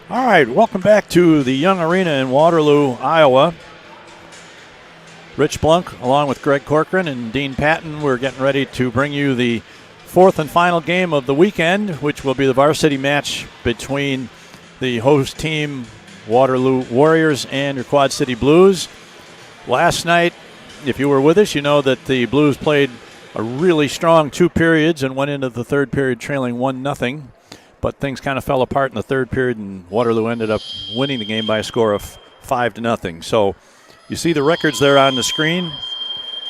All right, welcome back to the Young Arena in Waterloo, Iowa. Rich Blunk, along with Greg Corcoran and Dean Patton, we're getting ready to bring you the fourth and final game of the weekend, which will be the varsity match between the host team, Waterloo Warriors, and your Quad City Blues. Last night, if you were with us, you know that the Blues played a really strong 2 periods and went into the third period trailing 1-0. But things kind of fell apart in the third period, and Waterloo ended up winning the game by a score of 5-0. So you see the records there on the screen.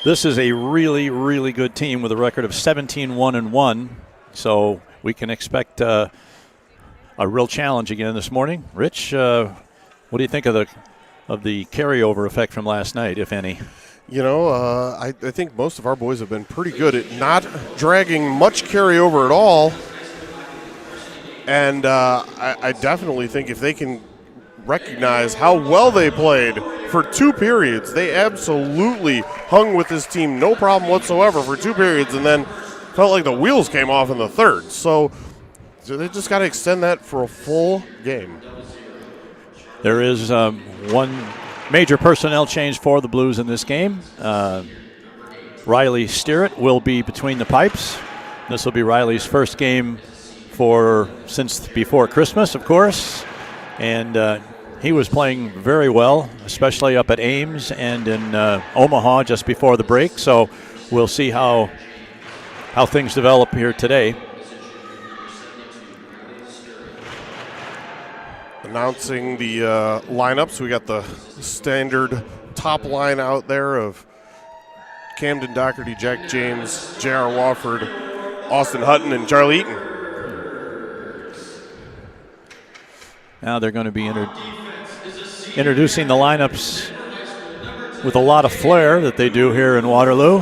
This is a really, really good team with a record of 17-1-1. So we can expect a real challenge again this morning. Rich, what do you think of the carryover effect from last night, if any? You know, I think most of our boys have been pretty good at not dragging much carryover at all. And I definitely think if they can recognize how well they played for 2 periods, they absolutely hung with this team, no problem whatsoever for 2 periods, and then felt like the wheels came off in the third. So they just got to extend that for a full game. There is one major personnel change for the Blues in this game. Riley Steerett will be between the pipes. This will be Riley's first game since before Christmas, of course, and he was playing very well, especially up at Ames and in Omaha just before the break. So we'll see how things develop here today. Announcing the lineups, we got the standard top line out there of Camden Doherty, Jack James, J.R. Wofford, Austin Hutton, and Charlie Eaton. Now they're going to be introducing the lineups with a lot of flair that they do here in Waterloo.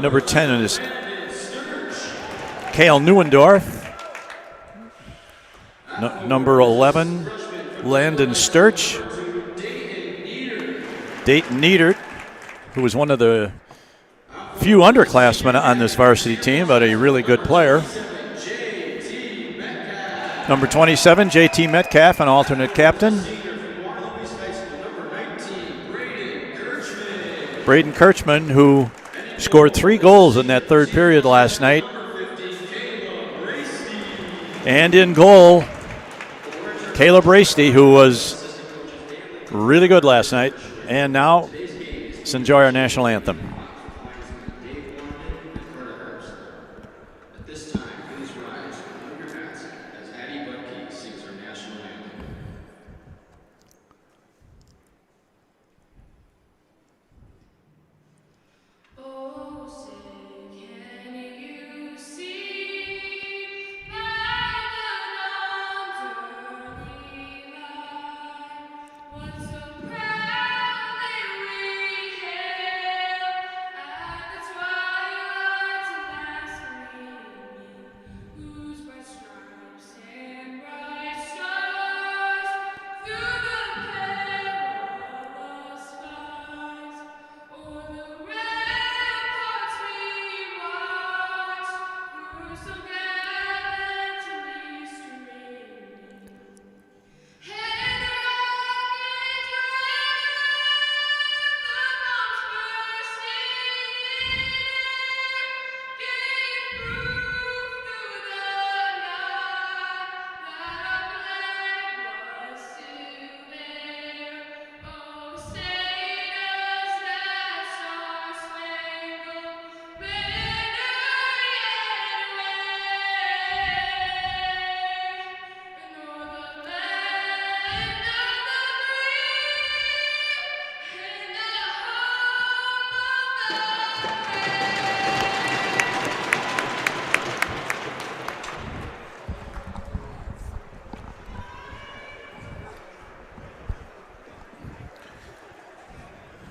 Number 10 is Cale Neuendorf. Number 11, Landon Sturch. Dayton Niedert, who was one of the few underclassmen on this varsity team, but a really good player. Number 27, J.T. Metcalf, an alternate captain. Braden Kirchman, who scored 3 goals in that third period last night. And in goal, Caleb Rasty, who was really good last night. And now, let's enjoy our national anthem.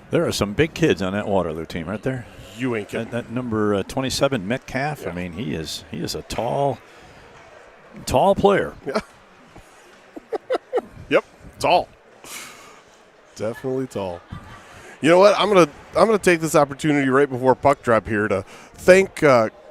There are some big kids on that Waterloo team, aren't there? You ain't kidding. That number 27, Metcalf. Yeah. I mean, he is a tall player. Yeah. Yep, tall. Definitely tall. You know what? I'm gonna take this opportunity right before puck drop here to thank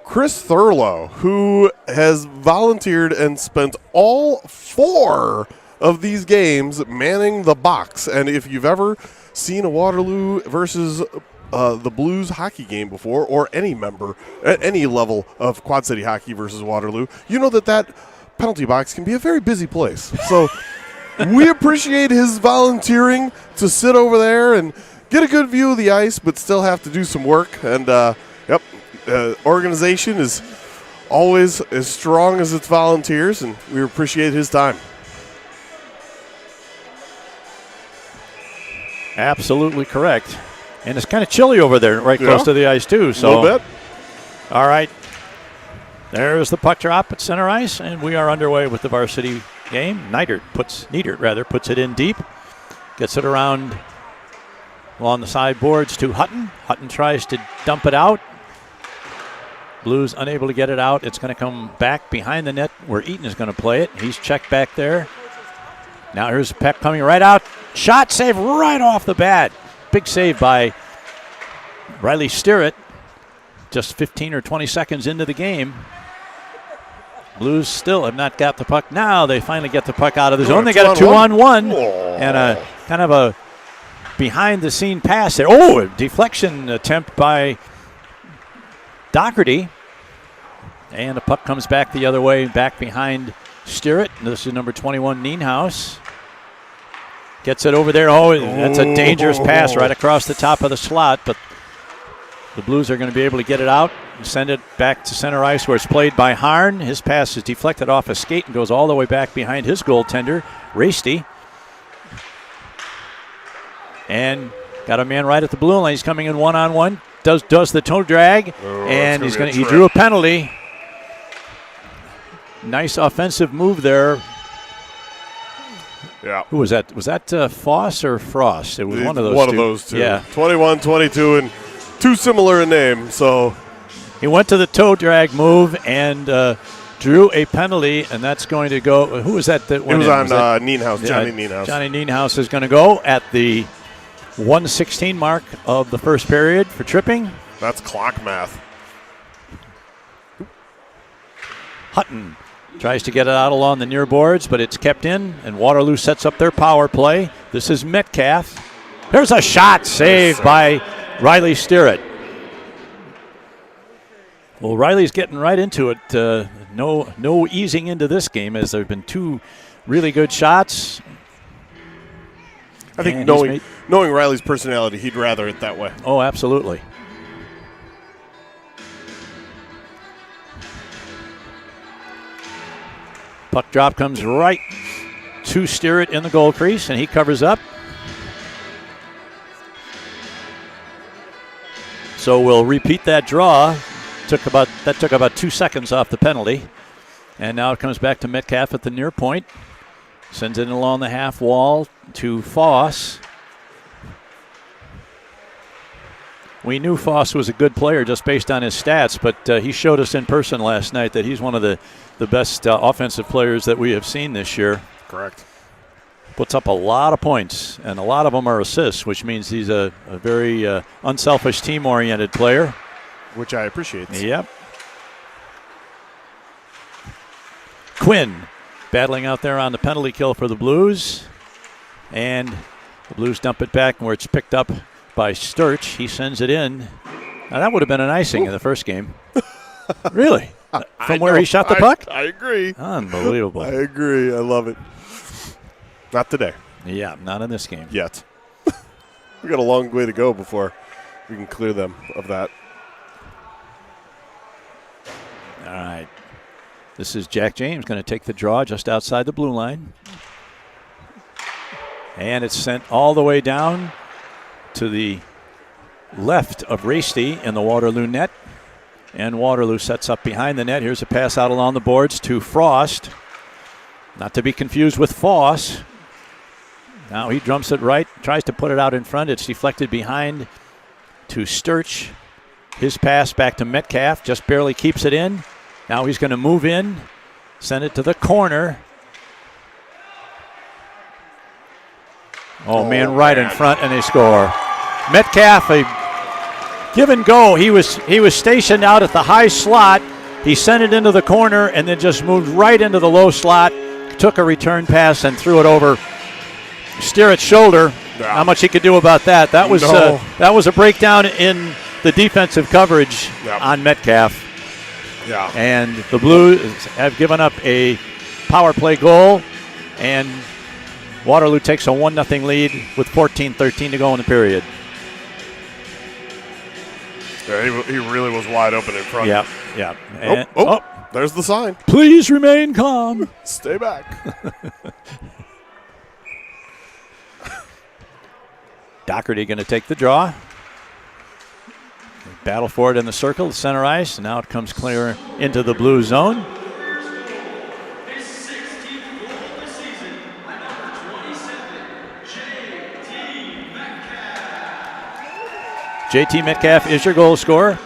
Chris Thurlow, who has volunteered and spent all 4 of these games manning the box. And if you've ever seen a Waterloo versus the Blues hockey game before, or any member at any level of Quad City hockey versus Waterloo, you know that penalty box can be a very busy place. So we appreciate his volunteering to sit over there and get a good view of the ice, but still have to do some work. And organization is always as strong as its volunteers, and we appreciate his time. Absolutely correct. And it's kind of chilly over there, right close to the ice, too. So. A little bit. All right. There's the puck drop at center ice, and we are underway with the varsity game. Neidert puts it in deep. Gets it around along the sideboards to Hutton. Hutton tries to dump it out. Blues unable to get it out. It's going to come back behind the net where Eaton is going to play it. He's checked back there. Now here's Peck coming right out. Shot save right off the bat. Big save by Riley Sterrett. Just 15 or 20 seconds into the game. Blues still have not got the puck. Now they finally get the puck out of the zone. They got a 2-on-1 and a kind of a behind-the-scene pass there. Oh, a deflection attempt by Doherty. And the puck comes back the other way, back behind Sterrett. This is number 21, Nienhaus. Gets it over there. Oh, that's a dangerous pass right across the top of the slot, but the Blues are going to be able to get it out and send it back to center ice where it's played by Harn. His pass is deflected off a skate and goes all the way back behind his goaltender, Rasty. And got a man right at the blue line. He's coming in one-on-one. Does the toe drag, and he drew a penalty. Nice offensive move there. Yeah. Who was that? Was that Foss or Frost? It was one of those two. One of those two. Yeah. 21, 22, and too similar in name. So he went to the toe drag move and drew a penalty, and that's going to go. Who was that? That went it was in? on Nienhaus, Johnny Nienhaus. Johnny Nienhaus is going to go at the 1:16 mark of the first period for tripping. That's clock math. Hutton tries to get it out along the near boards, but it's kept in, and Waterloo sets up their power play. This is Metcalf. There's a shot saved by Riley Sterrett. Well, Riley's getting right into it. No easing into this game, as there have been 2 really good shots. I think knowing Riley's personality, he'd rather it that way. Oh, absolutely. Puck drop comes right to Sterrett in the goal crease, and he covers up. So we'll repeat that draw. That took about 2 seconds off the penalty. And now it comes back to Metcalf at the near point. Sends it along the half wall to Foss. We knew Foss was a good player just based on his stats, but he showed us in person last night that he's one of the best offensive players that we have seen this year. Correct. Puts up a lot of points, and a lot of them are assists, which means he's a very unselfish, team-oriented player. Which I appreciate. Yep. Quinn battling out there on the penalty kill for the Blues. And the Blues dump it back where it's picked up by Sturch. He sends it in. Now, that would have been an icing in the first game. Really? From where he shot the puck? I agree. Unbelievable. I agree. I love it. Not today. Yeah, not in this game. Yet. We got a long way to go before we can clear them of that. All right. This is Jack James going to take the draw just outside the blue line. And it's sent all the way down to the left of Rasty in the Waterloo net. And Waterloo sets up behind the net. Here's a pass out along the boards to Frost. Not to be confused with Foss. Now he drumps it right, tries to put it out in front. It's deflected behind to Sturch. His pass back to Metcalf, just barely keeps it in. Now he's going to move in, send it to the corner. Oh, man, right in front, and they score. Metcalf, a give and go. He was stationed out at the high slot. He sent it into the corner and then just moved right into the low slot, took a return pass and threw it over Steerett's shoulder. Yeah. Not much he could do about that. That was a breakdown in the defensive coverage on Metcalf. Yeah. And the Blues have given up a power play goal, and Waterloo takes a 1-0 lead with 14:13 to go in the period. Yeah, he really was wide open in front. Yeah, yeah. And, there's the sign. Please remain calm. Stay back. Doherty going to take the draw. Battle for it in the circle, center ice. Now it comes clear into the blue zone. JT Metcalf is your goal scorer.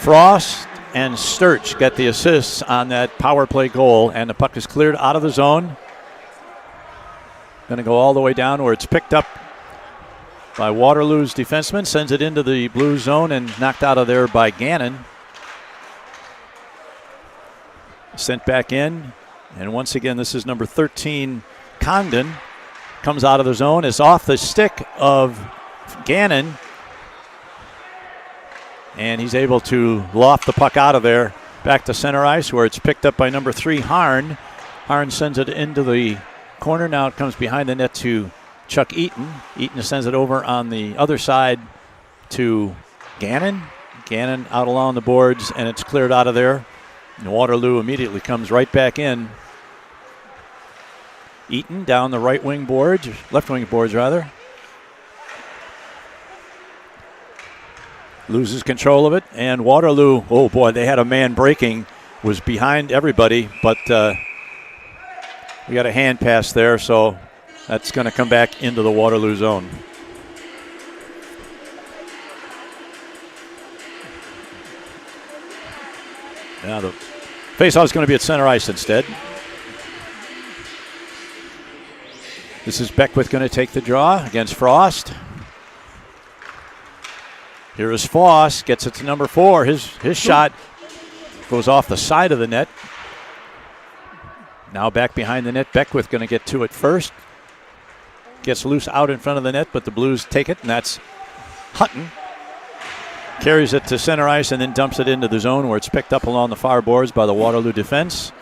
Frost and Sturch get the assists on that power play goal, and the puck is cleared out of the zone. Going to go all the way down where it's picked up by Waterloo's defenseman, sends it into the blue zone and knocked out of there by Gannon. Sent back in, and once again, this is number 13, Condon. Comes out of the zone. It's off the stick of Gannon, and he's able to loft the puck out of there back to center ice where it's picked up by number 3, Harn. Harn sends it into the corner. Now it comes behind the net to Chuck Eaton. Eaton sends it over on the other side to Gannon. Gannon out along the boards, and it's cleared out of there. And Waterloo immediately comes right back in. Eaton down the right wing boards, left wing boards rather. Loses control of it, and Waterloo, oh boy, they had a man breaking, was behind everybody, but we got a hand pass there, so that's going to come back into the Waterloo zone. Now the faceoff is going to be at center ice instead. This is Beckwith going to take the draw against Frost. Here is Foss, gets it to number 4. His shot goes off the side of the net. Now back behind the net, Beckwith going to get to it first. Gets loose out in front of the net, but the Blues take it, and that's Hutton. Carries it to center ice and then dumps it into the zone where it's picked up along the far boards by the Waterloo defense.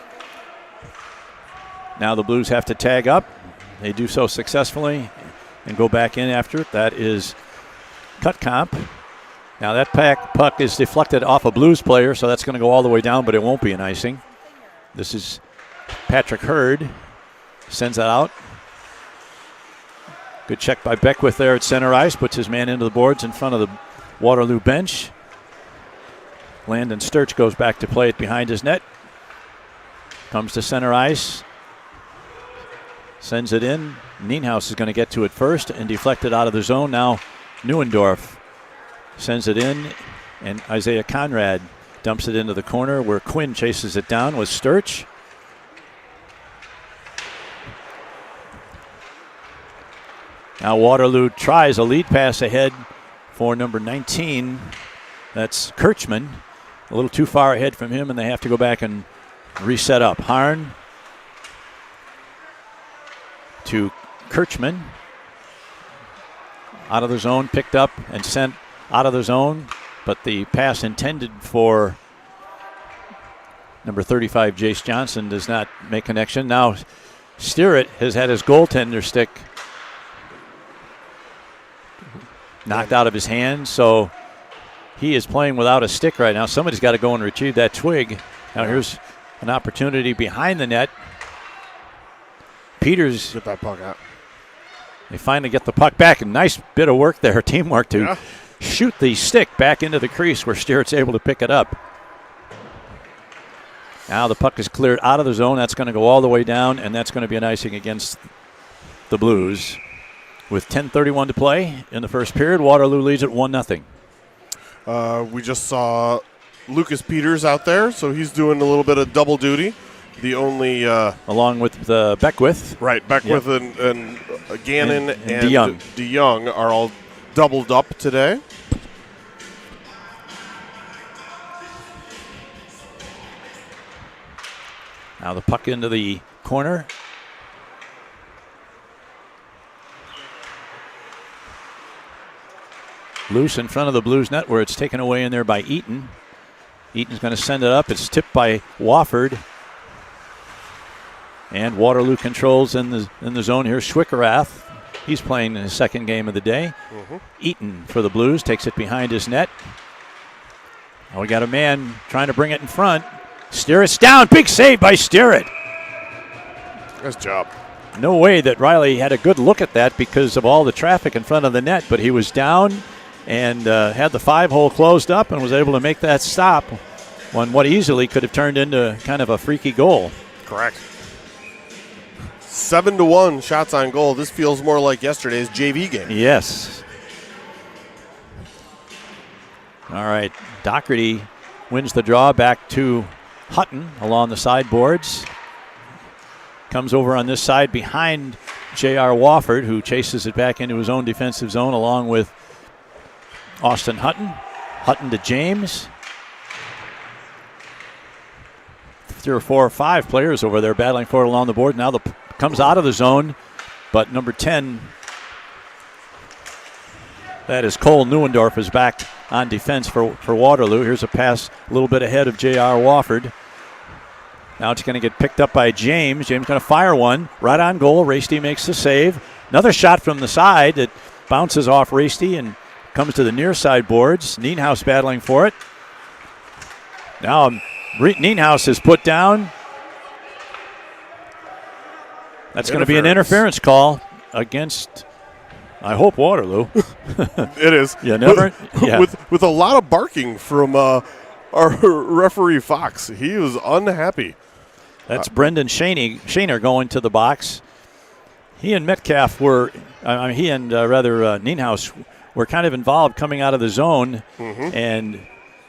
Now the Blues have to tag up. They do so successfully and go back in after it. That is Cutcomp. Now that puck is deflected off a Blues player, so that's going to go all the way down, but it won't be an icing. This is Patrick Hurd. Sends that out. Good check by Beckwith there at center ice. Puts his man into the boards in front of the Waterloo bench. Landon Sturch goes back to play it behind his net. Comes to center ice. Sends it in. Nienhaus is going to get to it first and deflect it out of the zone. Now Neuendorf sends it in, and Isaiah Conrad dumps it into the corner where Quinn chases it down with Sturch. Now Waterloo tries a lead pass ahead for number 19. That's Kirchman. A little too far ahead from him, and they have to go back and reset up. Harn to Kirchman. Out of the zone, picked up and sent out of the zone, but the pass intended for number 35, Jace Johnson, does not make connection. Now Steerett has had his goaltender stick knocked out of his hand, so he is playing without a stick right now. Somebody's got to go and retrieve that twig. Now here's an opportunity behind the net. Peters, get that puck out. They finally get the puck back. A nice bit of work there, teamwork to shoot the stick back into the crease where Steerett's able to pick it up. Now the puck is cleared out of the zone. That's going to go all the way down, and that's going to be an icing against the Blues. With 10:31 to play in the first period, Waterloo leads at 1-0. We just saw Lucas Peters out there, so he's doing a little bit of double duty. the only along with Beckwith. Right, Beckwith and Gannon and DeYoung are all doubled up today. Now the puck into the corner. Loose in front of the Blues net where it's taken away in there by Eaton. Eaton's going to send it up. It's tipped by Wofford. And Waterloo controls in the zone here. Schwickerath, he's playing in his second game of the day. Eaton for the Blues takes it behind his net. Now we got a man trying to bring it in front. Steerett's down. Big save by Steerett. Nice job. No way that Riley had a good look at that because of all the traffic in front of the net, but he was down and had the 5-hole closed up and was able to make that stop on what easily could have turned into kind of a freaky goal. Correct. 7-1 shots on goal. This feels more like yesterday's JV game. Yes. All right. Doherty wins the draw back to Hutton along the sideboards. Comes over on this side behind J.R. Wofford, who chases it back into his own defensive zone along with Austin Hutton. Hutton to James. 3 or 4 or 5 players over there battling for it along the board. Now comes out of the zone, but number 10, that is Cole Neuendorf, is back on defense for Waterloo. Here's a pass a little bit ahead of J.R. Wofford. Now it's going to get picked up by James. James going to fire one. Right on goal. Rasty makes the save. Another shot from the side that bounces off Rasty and comes to the near side boards. Nienhaus battling for it. Now Nienhaus is put down. That's going to be an interference call against, I hope, Waterloo. It is. You never. Yeah. With a lot of barking from our referee Fox. He was unhappy. That's Brendan Shaner going to the box. He and Metcalf were, Nienhaus were kind of involved coming out of the zone, and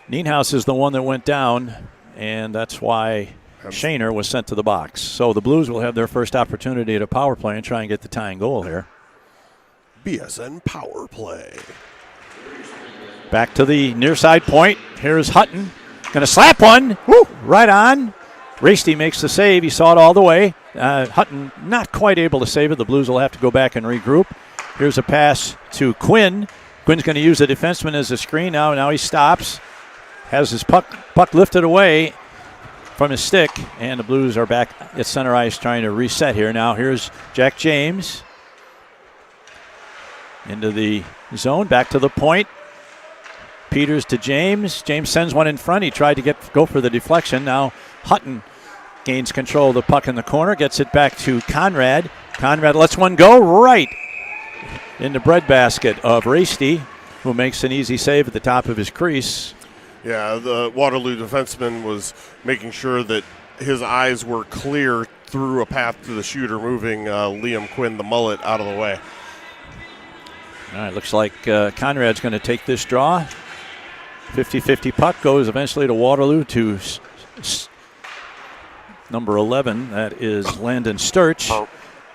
Nienhaus is the one that went down, and that's why Shaner was sent to the box. So the Blues will have their first opportunity at a power play and try and get the tying goal here. BSN power play. Back to the near side point. Here's Hutton. Going to slap one. Woo! Right on. Rasty makes the save. He saw it all the way. Hutton not quite able to save it. The Blues will have to go back and regroup. Here's a pass to Quinn. Quinn's going to use the defenseman as a screen. Now he stops. Has his puck lifted away from his stick. And the Blues are back at center ice trying to reset here. Now here's Jack James. Into the zone. Back to the point. Peters to James. James sends one in front. He tried to go for the deflection. Now Hutton gains control of the puck in the corner. Gets it back to Conrad. Conrad lets one go right in the breadbasket of Rasty, who makes an easy save at the top of his crease. Yeah, the Waterloo defenseman was making sure that his eyes were clear through a path to the shooter, moving Liam Quinn, the mullet, out of the way. All right, looks like Conrad's going to take this draw. 50-50 puck goes eventually to Waterloo to number 11. That is Landon Sturch.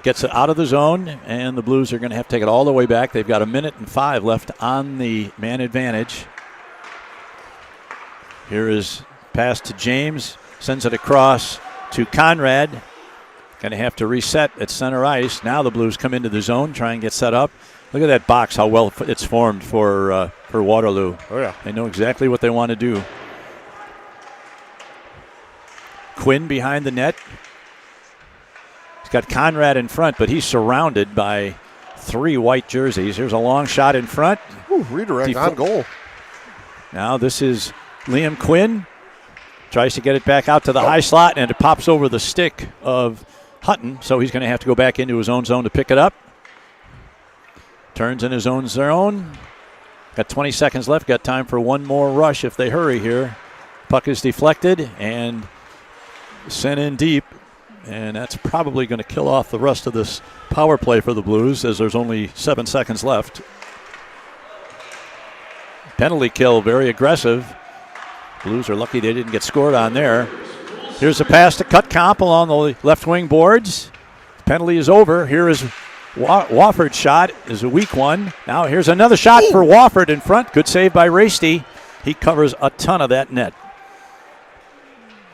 Gets it out of the zone, and the Blues are going to have to take it all the way back. They've got 1:05 left on the man advantage. Here is pass to James. Sends it across to Conrad. Going to have to reset at center ice. Now the Blues come into the zone, try and get set up. Look at that box, how well it's formed for Waterloo. Oh, yeah. They know exactly what they want to do. Quinn behind the net. He's got Conrad in front, but he's surrounded by 3 white jerseys. Here's a long shot in front. Ooh, redirect on goal. Now this is Liam Quinn. Tries to get it back out to the high slot, and it pops over the stick of Hutton, so he's going to have to go back into his own zone to pick it up. Turns in his own zone. Got 20 seconds left. Got time for one more rush if they hurry here. Puck is deflected and sent in deep. And that's probably going to kill off the rest of this power play for the Blues as there's only 7 seconds left. Penalty kill, very aggressive. Blues are lucky they didn't get scored on there. Here's a pass to Cutcomp along the left wing boards. Penalty is over. Here is Wofford's shot is a weak one. Now here's another shot for Wofford in front. Good save by Rasty. He covers a ton of that net.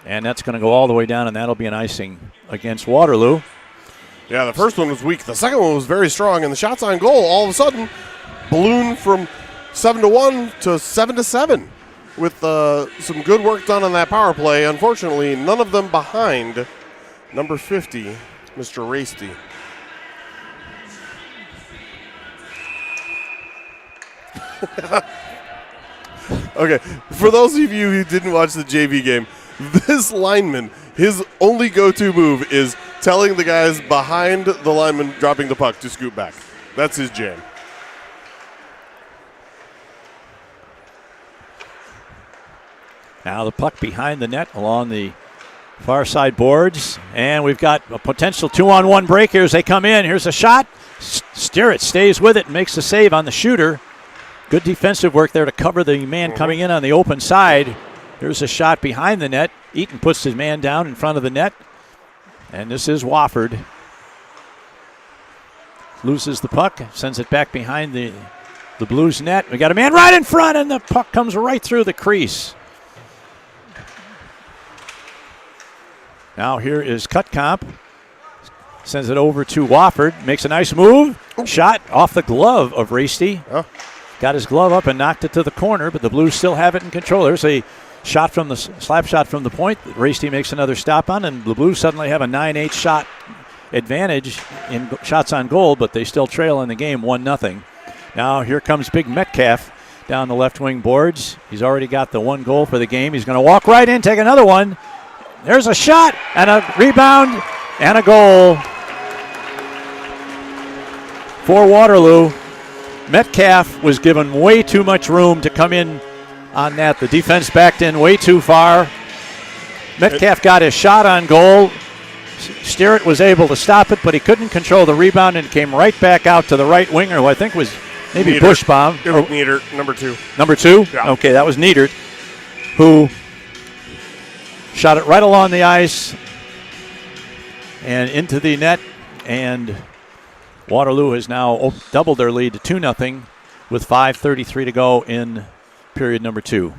And that's going to go all the way down, and that'll be an icing against Waterloo. Yeah, the first one was weak. The second one was very strong, and the shots on goal all of a sudden ballooned from 7-1 to 7-7 with some good work done on that power play. Unfortunately, none of them behind number 50, Mr. Rasty. Okay, for those of you who didn't watch the JV game, this lineman, his only go-to move is telling the guys behind the lineman dropping the puck to scoot back. That's his jam. Now the puck behind the net along the far side boards, and we've got a potential 2-on-1 break here as they come in. Here's a shot. Sterrett stays with it and makes the save on the shooter. Good defensive work there to cover the man coming in on the open side. Here's a shot behind the net. Eaton puts his man down in front of the net. And this is Wofford. Loses the puck, sends it back behind the Blues net. We got a man right in front, and the puck comes right through the crease. Now here is Cutcomp. Sends it over to Wofford. Makes a nice move. Shot off the glove of Rasty. Got his glove up and knocked it to the corner, but the Blues still have it in control. There's a shot from the slap shot from the point. Rasty makes another stop on, and the Blues suddenly have a 9-8 shot advantage in shots on goal, but they still trail in the game 1-0. Now here comes Big Metcalf down the left wing boards. He's already got the one goal for the game. He's going to walk right in, take another one. There's a shot and a rebound and a goal for Waterloo. Metcalf was given way too much room to come in on that. The defense backed in way too far. Metcalf got his shot on goal. Sterrett was able to stop it, but he couldn't control the rebound, and it came right back out to the right winger, who I think was maybe Bushbaum. Niedert, number 2. Number 2? Yeah. Okay, that was Niedert, who shot it right along the ice and into the net, and Waterloo has now doubled their lead to 2-0 with 5:33 to go in period number 2.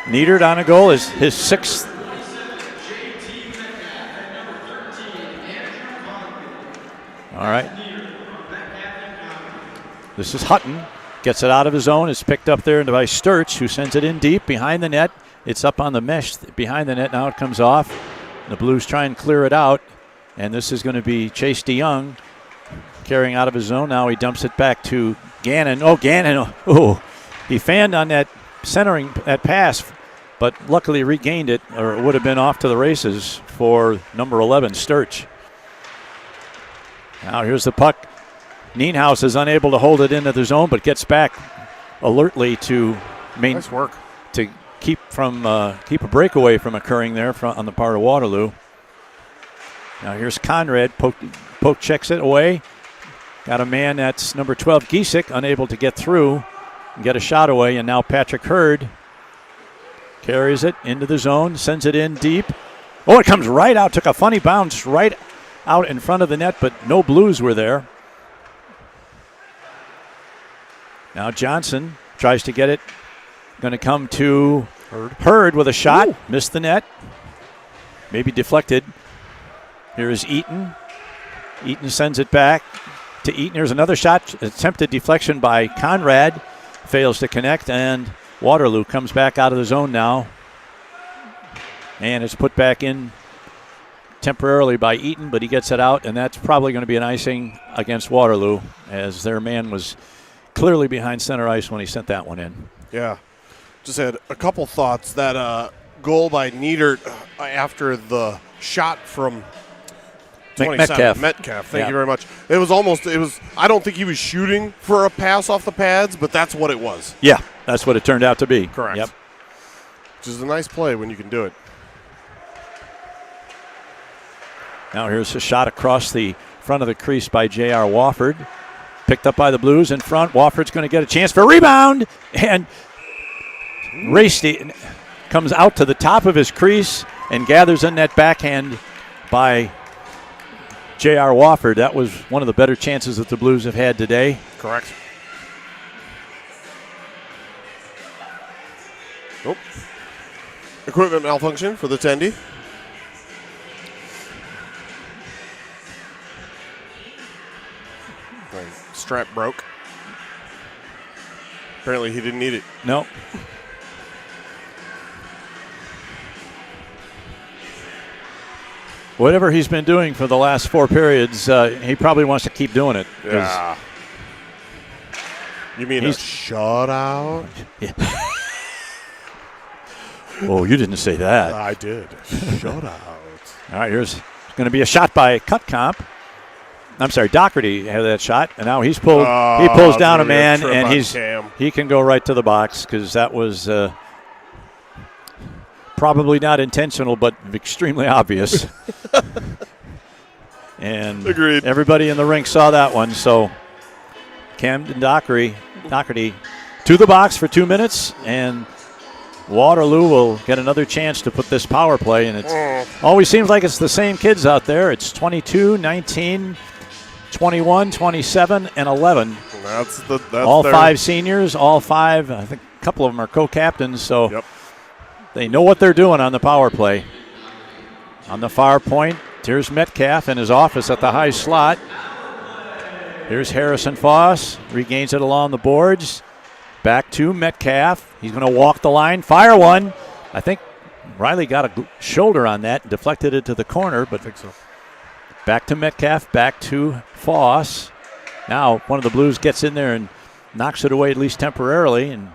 Niedert on a goal is his 6th. All right. This is Hutton. Gets it out of his zone. It's picked up there by Sturch, who sends it in deep behind the net. It's up on the mesh behind the net. Now it comes off. The Blues try and clear it out. And this is going to be Chase DeYoung carrying out of his zone. Now he dumps it back to Gannon. Oh, Gannon. Oh, he fanned on that centering, that pass, but luckily regained it, or it would have been off to the races for number 11, Sturch. Now here's the puck. Nienhuis is unable to hold it into the zone, but gets back alertly to nice work to keep a breakaway from occurring there on the part of Waterloo. Now here's Conrad. Poke checks it away. Got a man, that's number 12, Giesick, unable to get through and get a shot away. And now Patrick Hurd carries it into the zone, sends it in deep. Oh, it comes right out. Took a funny bounce right out in front of the net, but no Blues were there. Now Johnson tries to get it. Going to come to Hurd with a shot. Ooh. Missed the net. Maybe deflected. Here is Eaton. Eaton sends it back to Eaton. Here's another shot. Attempted deflection by Conrad. Fails to connect, and Waterloo comes back out of the zone now. And it's put back in temporarily by Eaton, but he gets it out, and that's probably going to be an icing against Waterloo, as their man was clearly behind center ice when he sent that one in. Yeah. Just had a couple thoughts. That goal by Niedert after the shot from Metcalf. Thank you very much. It was I don't think he was shooting for a pass off the pads, but that's what it was. Yeah, that's what it turned out to be. Correct. Yep. Which is a nice play when you can do it. Now here's a shot across the front of the crease by J.R. Wofford. Picked up by the Blues in front. Wofford's going to get a chance for a rebound. And Varsity comes out to the top of his crease and gathers in that backhand by J.R. Wofford. That was one of the better chances that the Blues have had today. Correct. Oh. Equipment malfunction for the Tendy. Strap broke. Apparently he didn't need it. No. Whatever he's been doing for the last 4 periods, he probably wants to keep doing it. Yeah. You mean a shutout? Yeah. Oh, you didn't say that. I did. Shutout. All right, here's going to be a shot by Cutcomp. I'm sorry, Doherty had that shot, and now he's pulled. He pulls down a man, and he can go right to the box because that was probably not intentional, but extremely obvious. And agreed. Everybody in the rink saw that one. So Camden Doherty to the box for 2 minutes, and Waterloo will get another chance to put this power play. And it always seems like it's the same kids out there. It's 22, 19. 21, 27, and 11. That's all 5 seniors, all 5. I think a couple of them are co-captains, so they know what they're doing on the power play. On the far point, here's Metcalf in his office at the high slot. Here's Harrison Foss, regains it along the boards. Back to Metcalf. He's going to walk the line, fire one. I think Riley got a shoulder on that and deflected it to the corner, but I think so. Back to Metcalf, back to Foss. Now one of the Blues gets in there and knocks it away at least temporarily and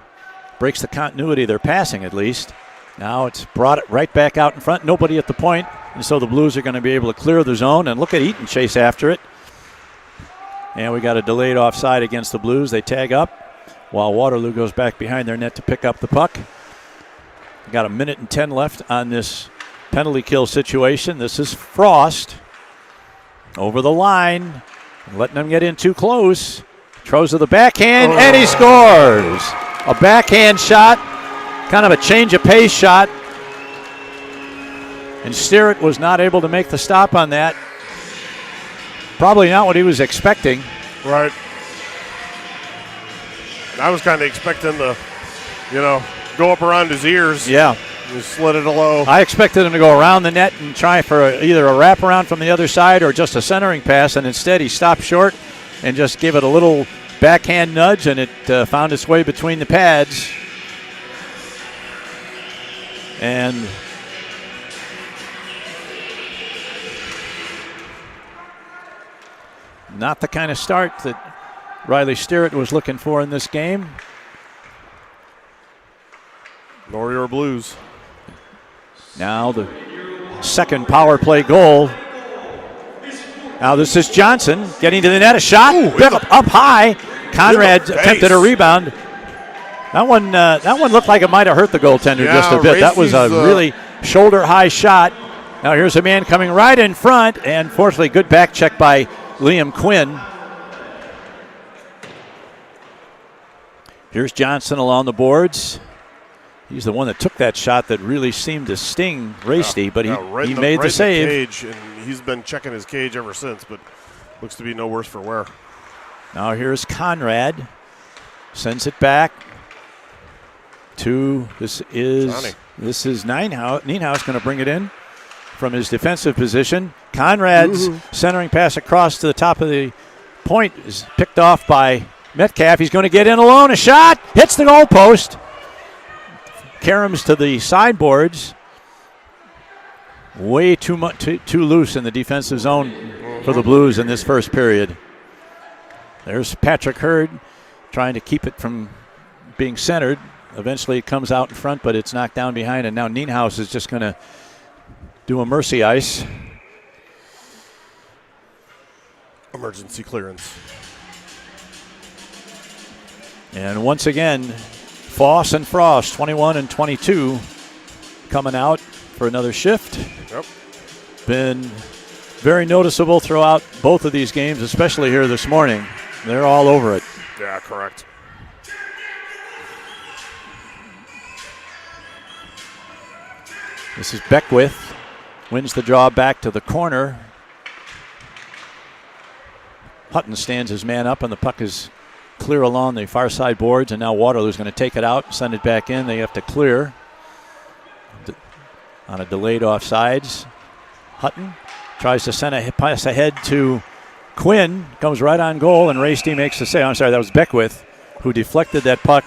breaks the continuity of their passing at least. Now it's brought it right back out in front. Nobody at the point, and so the Blues are going to be able to clear the zone. And look at Eaton chase after it. And we got a delayed offside against the Blues. They tag up while Waterloo goes back behind their net to pick up the puck. Got 1 minute and 10 left on this penalty kill situation. This is Frost. Over the line, letting them get in too close. Throws to the backhand, and he scores. A backhand shot, kind of a change of pace shot. And Sterrett was not able to make the stop on that. Probably not what he was expecting. Right. I was kind of expecting to, go up around his ears. Yeah. He slid it low. I expected him to go around the net and try for either a wraparound from the other side or just a centering pass, and instead he stopped short and just gave it a little backhand nudge, and it found its way between the pads. And not the kind of start that Riley Sterrett was looking for in this game. Warrior Blues. Now the second power play goal. Now this is Johnson getting to the net. A shot up high. Conrad attempted a rebound. That one looked like it might have hurt the goaltender just a bit. That was a really shoulder high shot. Now here's a man coming right in front, and fortunately good back check by Liam Quinn. Here's Johnson along the boards. He's the one that took that shot that really seemed to sting Varsity, but he made the save. In the cage, and he's been checking his cage ever since, but looks to be no worse for wear. Now here's Conrad. Sends it back to this is Nienhaus. Nienhaus going to bring it in from his defensive position. Conrad's centering pass across to the top of the point is picked off by Metcalf. He's going to get in alone. A shot hits the goal post. Karams to the sideboards. Way too loose in the defensive zone for the Blues in this first period. There's Patrick Hurd trying to keep it from being centered. Eventually it comes out in front, but it's knocked down behind, and now Nienhaus is just going to do a mercy ice. Emergency clearance. And once again, Foss and Frost, 21 and 22, coming out for another shift. Yep. Been very noticeable throughout both of these games, especially here this morning. They're all over it. Yeah, correct. This is Beckwith. Wins the draw back to the corner. Hutton stands his man up, and the puck is clear along the far side boards, and now Waterloo's going to take it out, send it back in. They have to clear on a delayed offsides. Hutton tries to send a pass ahead to Quinn, comes right on goal, and Raisty makes the save. I'm sorry, that was Beckwith who deflected that puck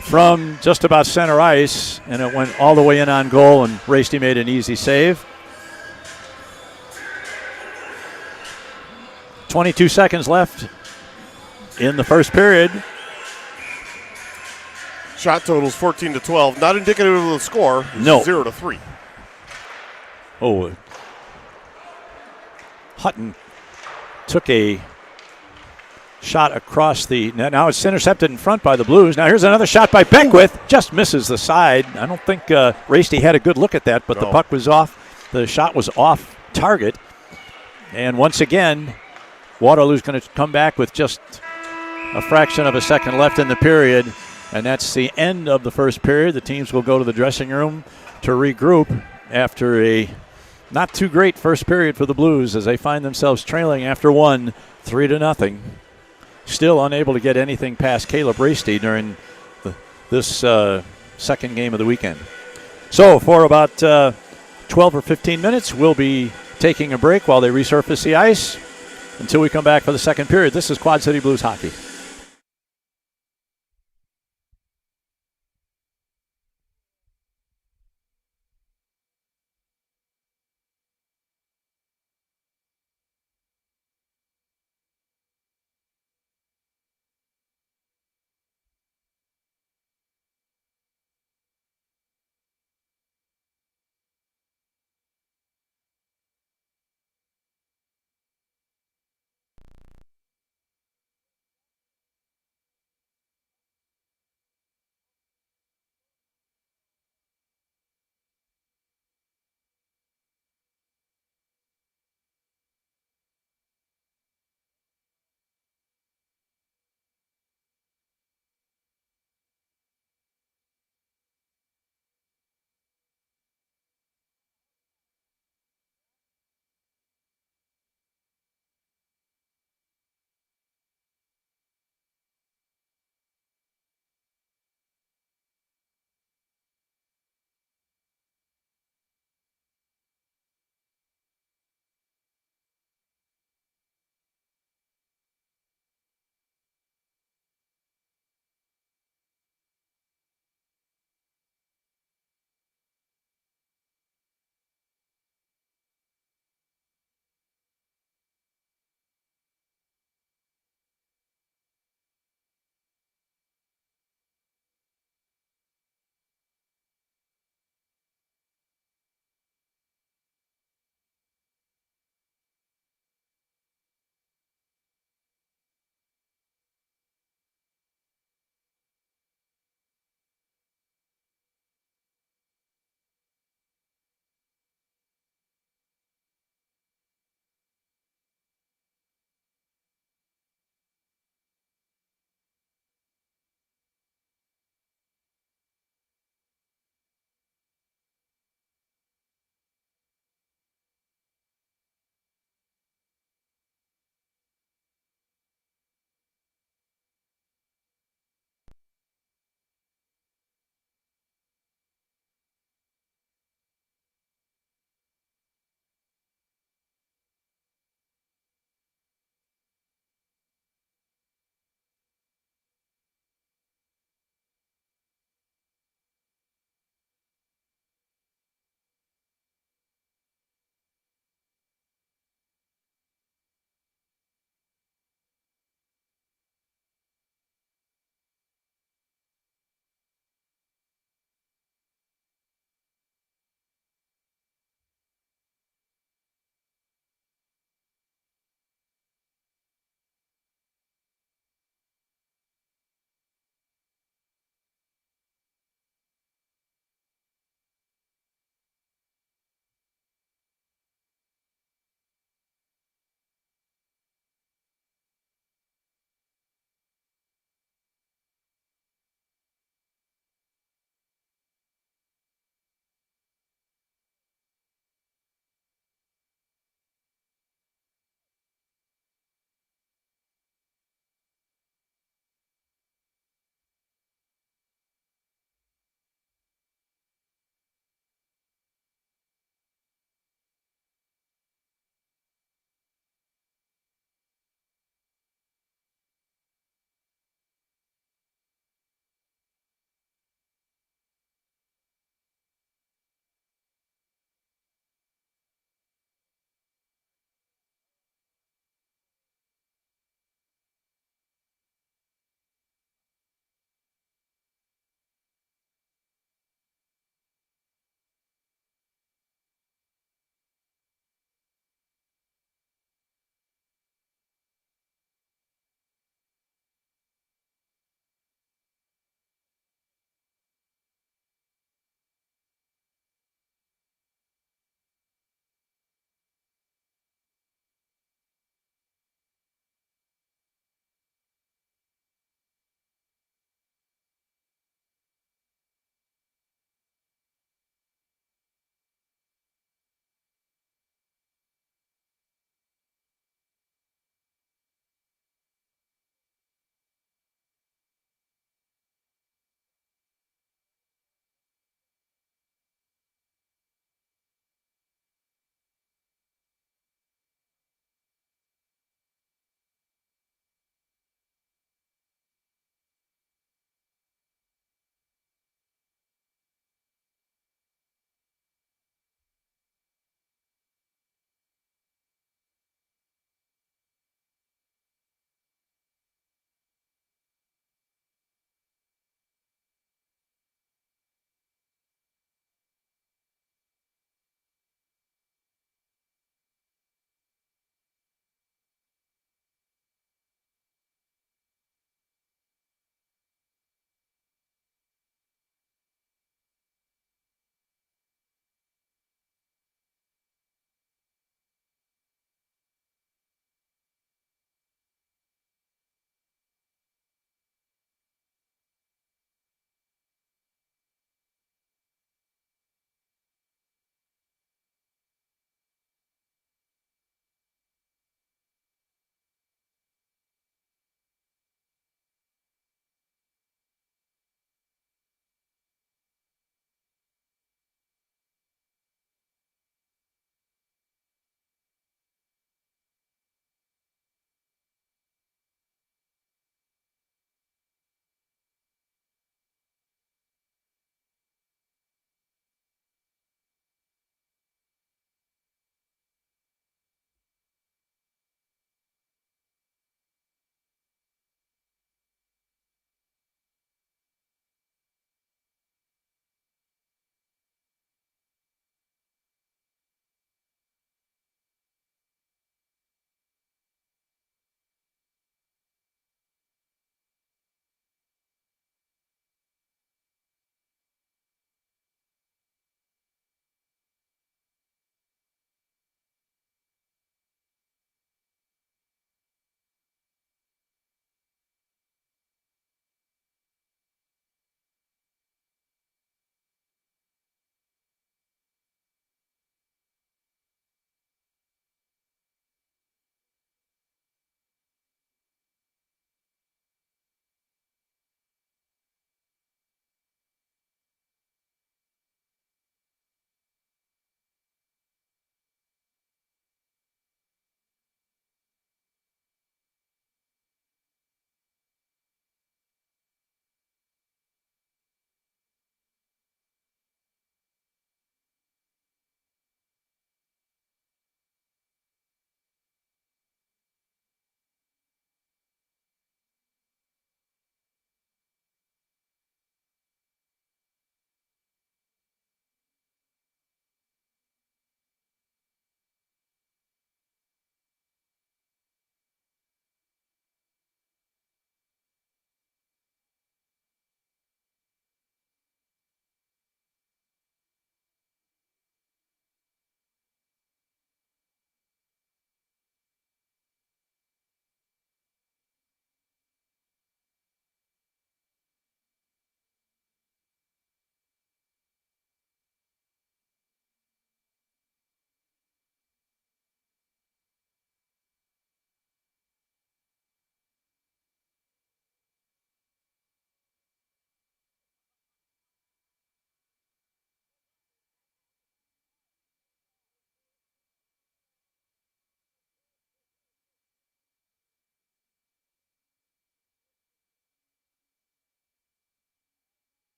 from just about center ice, and it went all the way in on goal, and Raisty made an easy save. 22 seconds left in the first period. Shot totals 14-12. Not indicative of the score. No. 0-3. Oh, Hutton took a shot across the net. Now it's intercepted in front by the Blues. Now here's another shot by Beckwith. Just misses the side. I don't think Raisty had a good look at that, but the puck was off. The shot was off target. And once again, Waterloo's going to come back with just a fraction of a second left in the period, and that's the end of the first period. The teams will go to the dressing room to regroup after a not too great first period for the Blues as they find themselves trailing after one, 3-0. Still unable to get anything past Caleb Raisty during this second game of the weekend. So for about 12 or 15 minutes, we'll be taking a break while they resurface the ice until we come back for the second period. This is Quad City Blues hockey.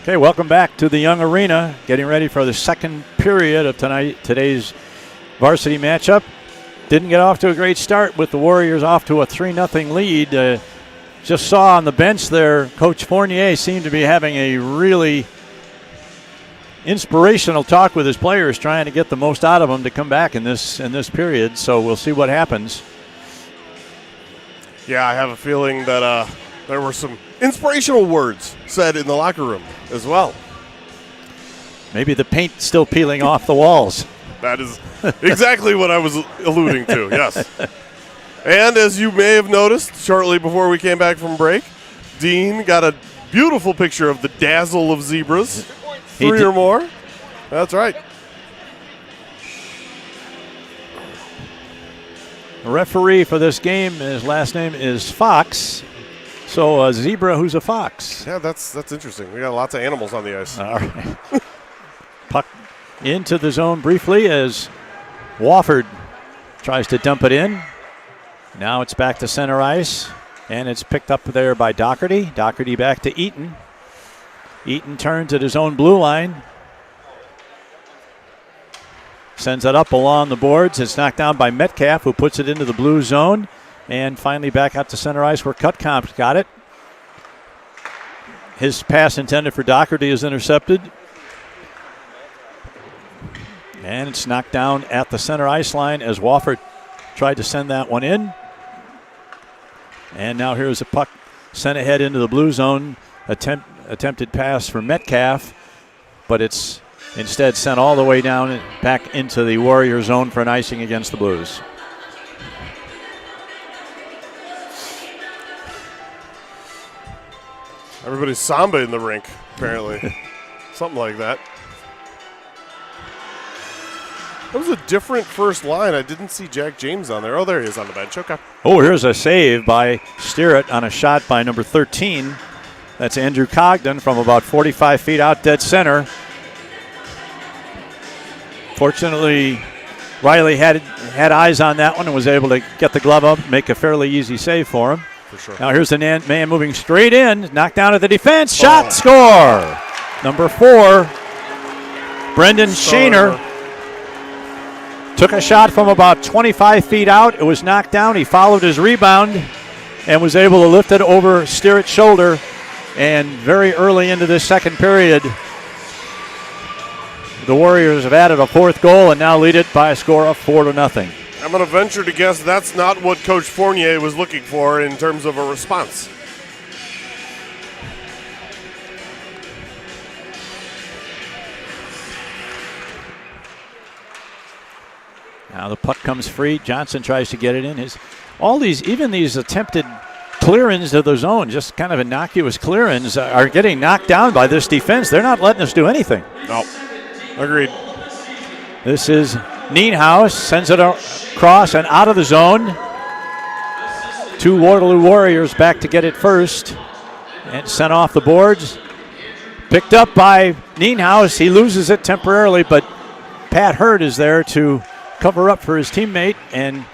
Okay, welcome back to the Young Arena. Getting ready for the second period of today's varsity matchup. Didn't get off to a great start with the Warriors off to a 3-0 lead. Just saw on the bench there, Coach Fournier seemed to be having a really inspirational talk with his players, trying to get the most out of them to come back in this period. So we'll see what happens. Yeah, I have a feeling that there were some inspirational words said in the locker room as well. Maybe the paint still peeling off the walls. That is exactly what I was alluding to, yes. And as you may have noticed, shortly before we came back from break, Dean got a beautiful picture of the dazzle of zebras. 3 or more. That's right. The referee for this game, his last name is Fox. So a zebra who's a fox. Yeah, that's interesting. We got lots of animals on the ice. All right. Puck into the zone briefly as Wofford tries to dump it in. Now it's back to center ice, and it's picked up there by Doherty. Doherty back to Eaton. Eaton turns at his own blue line. Sends it up along the boards. It's knocked down by Metcalf, who puts it into the blue zone. And finally back out to center ice where Cutcomp's got it. His pass intended for Doherty is intercepted. And it's knocked down at the center ice line as Wofford tried to send that one in. And now here's a puck sent ahead into the blue zone. Attempted pass for Metcalf, but it's instead sent all the way down and back into the Warrior zone for an icing against the Blues. Everybody's samba in the rink, apparently. Something like that. That was a different first line. I didn't see Jack James on there. Oh, there he is on the bench. Okay. Oh, here's a save by Steeritt on a shot by number 13. That's Andrew Cogden from about 45 feet out dead center. Fortunately, Riley had eyes on that one and was able to get the glove up, make a fairly easy save for him. For sure. Now here's the man moving straight in, knocked down at the defense, shot, score! Number 4, Brendan Shaner. Took a shot from about 25 feet out. It was knocked down. He followed his rebound and was able to lift it over Steeritt's shoulder. And very early into this second period, the Warriors have added a 4th goal and now lead it by a score of 4-0. I'm going to venture to guess that's not what Coach Fournier was looking for in terms of a response. Now the puck comes free. Johnson tries to get it in. Even these attempted clear-ins to the zone, just kind of innocuous clear-ins, are getting knocked down by this defense. They're not letting us do anything. No, agreed. This is Nienhuis, sends it across and out of the zone. 2 Waterloo Warriors back to get it first. And sent off the boards. Picked up by Nienhuis. He loses it temporarily, but Pat Hurd is there to cover up for his teammate and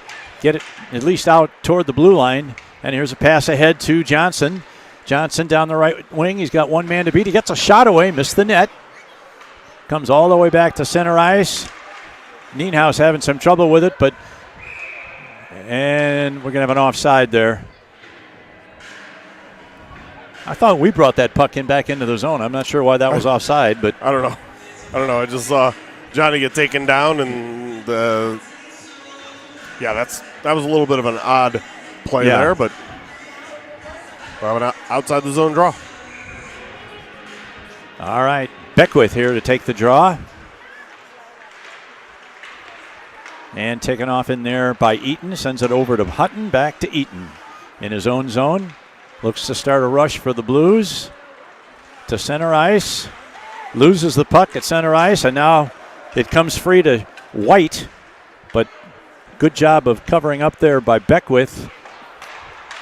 get it at least out toward the blue line. And here's a pass ahead to Johnson. Johnson down the right wing. He's got one man to beat. He gets a shot away, missed the net. Comes all the way back to center ice. Nienhuis having some trouble with it, and we're going to have an offside there. I thought we brought that puck back into the zone. I'm not sure why that was offside, but I don't know. I just saw Johnny get taken down, and that was a little bit of an odd play there, but we'll have an outside the zone draw. All right, Beckwith here to take the draw. And taken off in there by Eaton. Sends it over to Hutton. Back to Eaton in his own zone. Looks to start a rush for the Blues. To center ice. Loses the puck at center ice. And now it comes free to White. But good job of covering up there by Beckwith.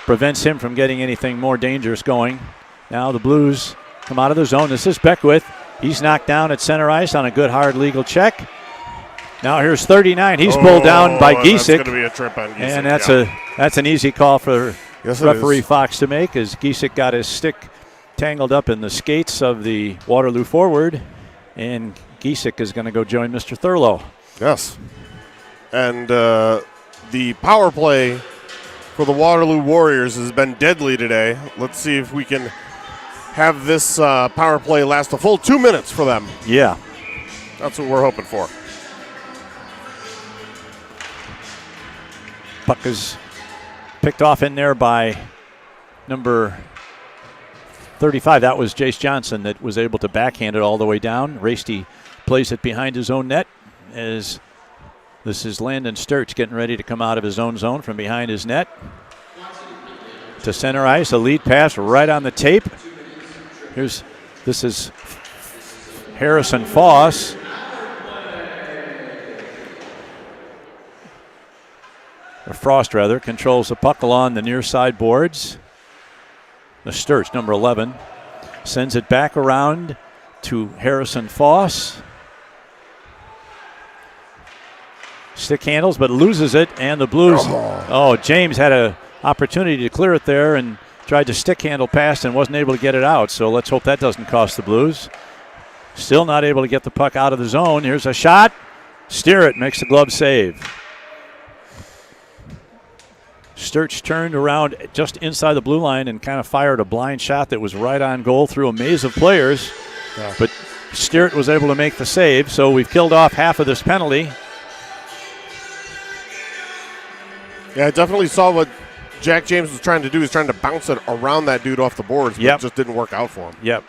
Prevents him from getting anything more dangerous going. Now the Blues come out of the zone. This is Beckwith. He's knocked down at center ice on a good hard legal check. Now here's 39. He's pulled down by Giesick. That's going to be a trip on Giesick. And that's an easy call for referee Fox to make, as Giesick got his stick tangled up in the skates of the Waterloo forward, and Giesick is going to go join Mr. Thurlow. Yes. And the power play for the Waterloo Warriors has been deadly today. Let's see if we can have this power play last a full 2 minutes for them. Yeah. That's what we're hoping for. Puck is picked off in there by number 35. That was Jace Johnson that was able to backhand it all the way down. Rasty plays it behind his own net as this is Landon Sturch getting ready to come out of his own zone from behind his net. To center ice, a lead pass right on the tape. This is Harrison Foss. Or Frost, rather, controls the puck along the near side boards. The Sturch, number 11, sends it back around to Harrison Foss. Stick handles, but loses it, and the Blues. Oh, James had an opportunity to clear it there and tried to stick handle past and wasn't able to get it out. So let's hope that doesn't cost the Blues. Still not able to get the puck out of the zone. Here's a shot. Steer it, makes the glove save. Sturch turned around just inside the blue line and kind of fired a blind shot that was right on goal through a maze of players. Yeah. But Steert was able to make the save, so we've killed off half of this penalty. Yeah, I definitely saw what Jack James was trying to do. He's trying to bounce it around that dude off the boards, but it just didn't work out for him. Yep.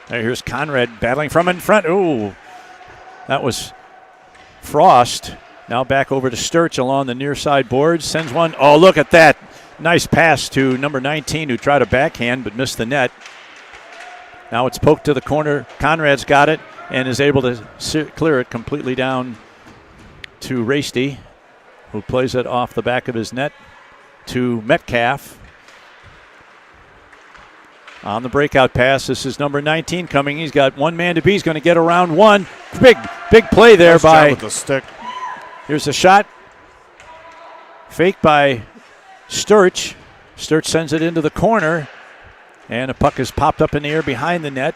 Here's Conrad battling from in front. Ooh, that was Frost. Now back over to Sturch along the near side boards. Sends one. Oh, look at that. Nice pass to number 19 who tried a backhand but missed the net. Now it's poked to the corner. Conrad's got it and is able to clear it completely down to Rasty, who plays it off the back of his net to Metcalf. On the breakout pass, this is number 19 coming. He's got one man to beat. He's going to get around one. Big play there by. With the stick. Here's a shot. Fake by Sturch. Sturch sends it into the corner. And a puck is popped up in the air behind the net.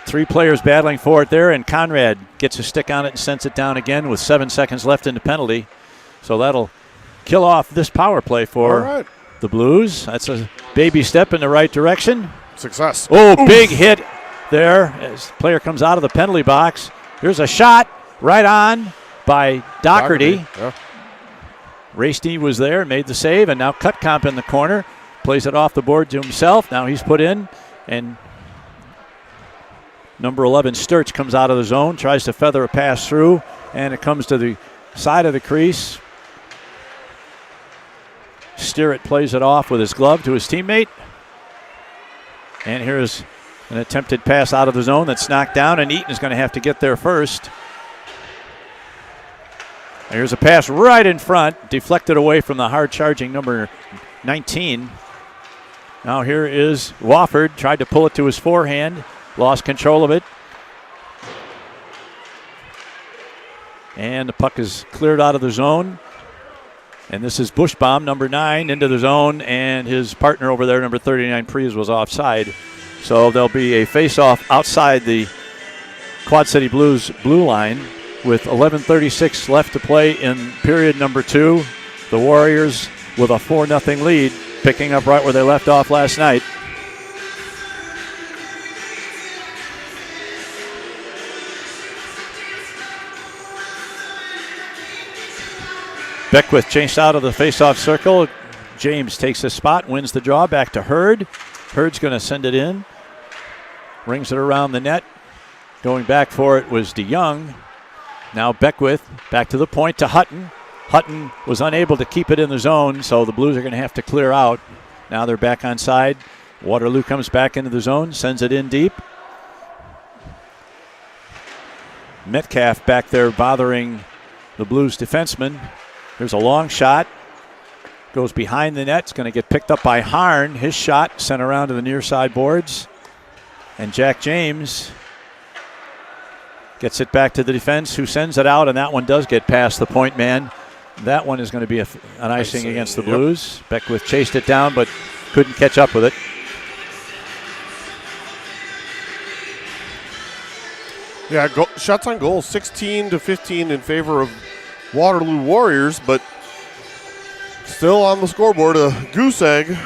Three players battling for it there, and Conrad gets a stick on it and sends it down again with 7 seconds left in the penalty. So that'll kill off this power play for the Blues. That's a baby step in the right direction. Success. Oh, oof. Big hit there as the player comes out of the penalty box. Here's a shot right on by Doherty. Yeah. Rasty was there and made the save, and now Cutcomp in the corner. Plays it off the board to himself. Now he's put in, and number 11, Sturch, comes out of the zone, tries to feather a pass through, and it comes to the side of the crease. Steert plays it off with his glove to his teammate. And here's an attempted pass out of the zone that's knocked down, and Eaton is going to have to get there first. Here's a pass right in front, deflected away from the hard-charging number 19. Now here is Wofford, tried to pull it to his forehand, lost control of it. And the puck is cleared out of the zone. And this is Bushbaum, number 9, into the zone, and his partner over there, number 39, Prius, was offside. So there'll be a face-off outside the Quad City Blues blue line with 11:36 left to play in period number 2. The Warriors with a 4-0 lead, picking up right where they left off last night. Beckwith chased out of the face-off circle. James takes the spot, wins the draw, back to Hurd. Hurd's going to send it in. Rings it around the net. Going back for it was DeYoung. Now Beckwith back to the point to Hutton. Hutton was unable to keep it in the zone, so the Blues are going to have to clear out. Now they're back on side. Waterloo comes back into the zone, sends it in deep. Metcalf back there bothering the Blues defenseman. There's a long shot. Goes behind the net. It's going to get picked up by Harn. His shot sent around to the near side boards. And Jack James gets it back to the defense, who sends it out, and that one does get past the point man. That one is going to be an icing against the Blues. Beckwith chased it down, but couldn't catch up with it. Yeah, shots on goal, 16-15 in favor of Waterloo Warriors, but still on the scoreboard, a goose egg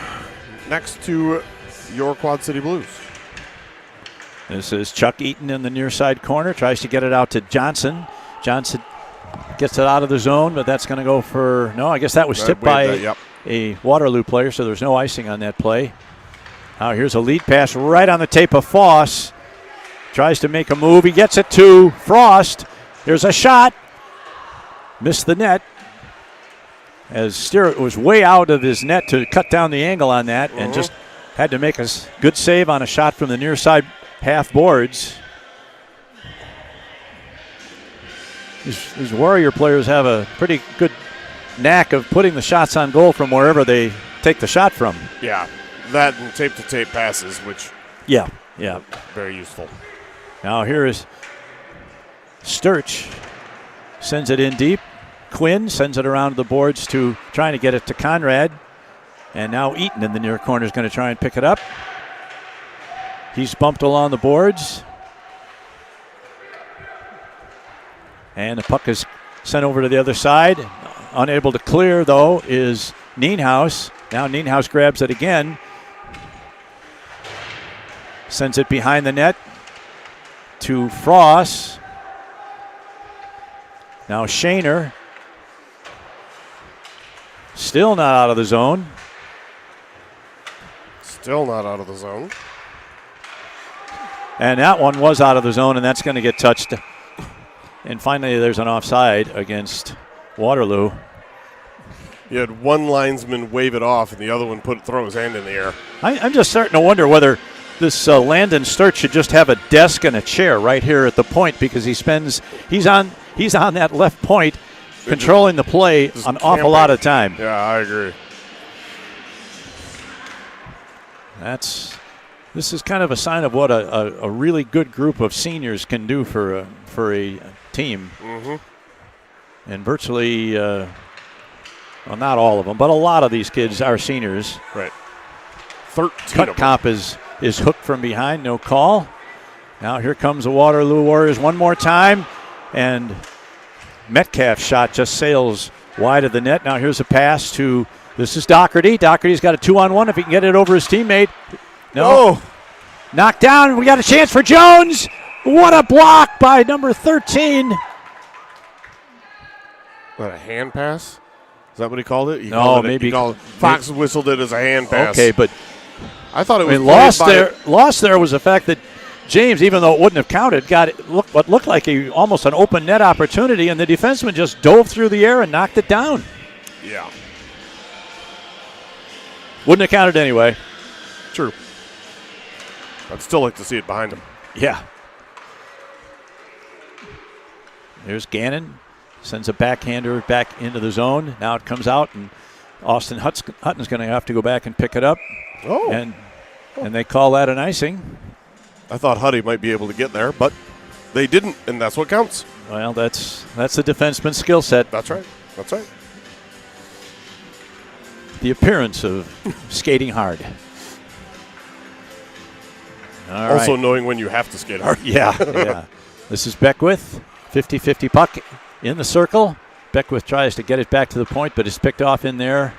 next to your Quad City Blues. This is Chuck Eaton in the near side corner, tries to get it out to Johnson. Johnson gets it out of the zone, but that's going to go for, no, I guess that was tipped by a Waterloo player, so there's no icing on that play. Now here's a lead pass right on the tape of Foss. Tries to make a move. He gets it to Frost. There's a shot. Missed the net. As Steeritt was way out of his net to cut down the angle on that and just had to make a good save on a shot from the near side half boards. These Warrior players have a pretty good knack of putting the shots on goal from wherever they take the shot from. Yeah, that and tape-to-tape passes, which yeah, very useful. Now here is Sturch. Sends it in deep. Quinn sends it around the boards to trying to get it to Conrad. And now Eaton in the near corner is going to try and pick it up. He's bumped along the boards. And the puck is sent over to the other side. Unable to clear, though, is Nienhaus. Now Nienhaus grabs it again. Sends it behind the net to Frost. Now Shaner. Still not out of the zone. Still not out of the zone. And that one was out of the zone, and that's going to get touched. And finally, there's an offside against Waterloo. You had one linesman wave it off, and the other one throw his hand in the air. I'm just starting to wonder whether this Landon Sturch should just have a desk and a chair right here at the point, because he's on that left point, controlling the play an awful lot of time. Yeah, I agree. This is kind of a sign of what a really good group of seniors can do for a team. And virtually, well, not all of them, but a lot of these kids are seniors. Right. 13 Cut comp is hooked from behind, no call. Now here comes the Waterloo Warriors one more time, and Metcalf's shot just sails wide of the net. Now here's a pass to, this is Doherty. Doherty's got a 2-on-1 if he can get it over his teammate. No. Oh. Knocked down. We got a chance for Jones. What a block by number 13. What, a hand pass? Is that what he called it? Maybe. Fox whistled it as a hand pass. Okay, but I thought it was lost there was the fact that James, even though it wouldn't have counted, got what looked like almost an open net opportunity, and the defenseman just dove through the air and knocked it down. Yeah. Wouldn't have counted anyway. True. I'd still like to see it behind him. Yeah. There's Gannon. Sends a backhander back into the zone. Now it comes out, and Austin Hutton's going to have to go back and pick it up. Oh. And they call that an icing. I thought Huddy might be able to get there, but they didn't, and that's what counts. Well, that's the defenseman's skill set. That's right. That's right. The appearance of skating hard. All also right. knowing when you have to skate hard. Yeah. This is Beckwith. 50-50 puck in the circle. Beckwith tries to get it back to the point, but it's picked off in there.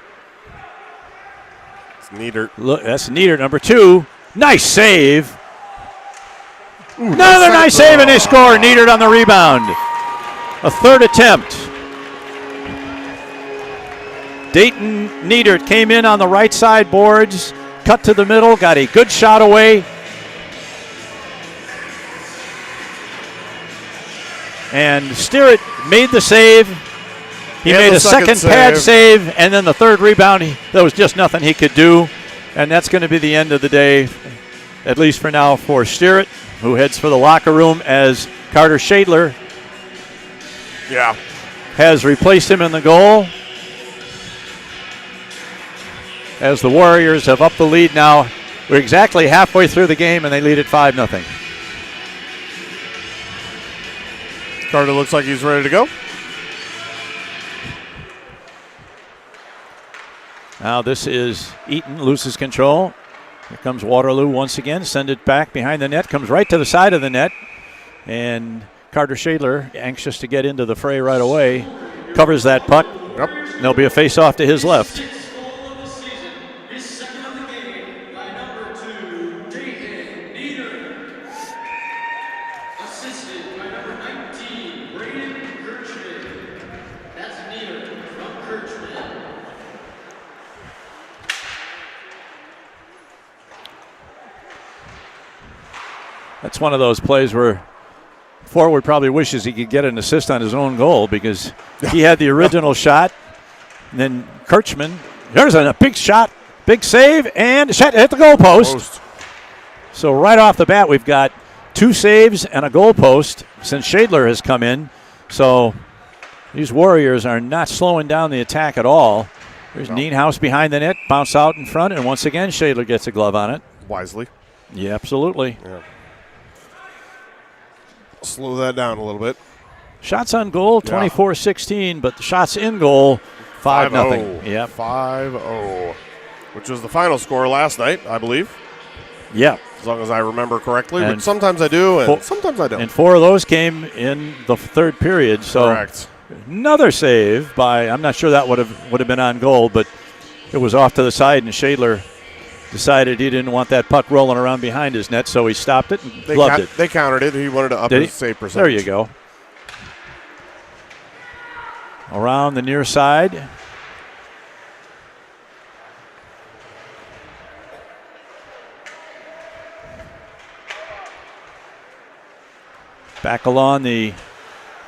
It's Niedert. Look, that's Niedert, number 2. Nice save. Another nice save, and they score. Niedert on the rebound. A third attempt. Dayton Niedert came in on the right side boards, cut to the middle, got a good shot away. And Steeritt made the save. He made a second pad save, and then the third rebound, there was just nothing he could do. And that's going to be the end of the day, at least for now, for Steeritt, who heads for the locker room as Carter Shadler has replaced him in the goal. As the Warriors have upped the lead now. We're exactly halfway through the game, and they lead at 5-0. Carter looks like he's ready to go. Now this is Eaton, loses control. Here comes Waterloo once again. Send it back behind the net. Comes right to the side of the net. And Carter Shadler, anxious to get into the fray right away, covers that puck. Yep. There'll be a face-off to his left. That's one of those plays where forward probably wishes he could get an assist on his own goal because he had the original shot. And then Kirchman, there's a big shot, big save, and shot hit the goal post. So right off the bat, we've got 2 saves and a goal post since Shadler has come in. So these Warriors are not slowing down the attack at all. There's Nienhaus behind the net, bounce out in front, and once again, Shadler gets a glove on it. Wisely. Yeah, absolutely. Yeah. Slow that down a little bit. Shots on goal, 24-16, but the shots in goal, 5-0. Yep. 5-0, which was the final score last night, I believe. Yeah. As long as I remember correctly, which sometimes I do and sometimes I don't. And 4 of those came in the third period. So correct. Another save by, I'm not sure that would have been on goal, but it was off to the side, and Shadler decided he didn't want that puck rolling around behind his net, so he stopped it and gloved it. They countered it. He wanted to up his save percentage. There you go. Around the near side. Back along the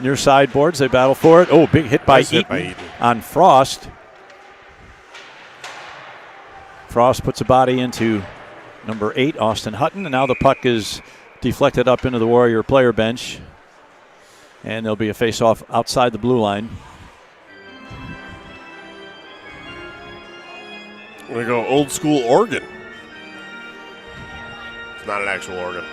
near side boards. They battle for it. Oh, big hit by Eaton on Frost. Frost puts a body into number 8, Austin Hutton, and now the puck is deflected up into the Warrior player bench. And there'll be a face-off outside the blue line. We're going to go old school organ. It's not an actual organ.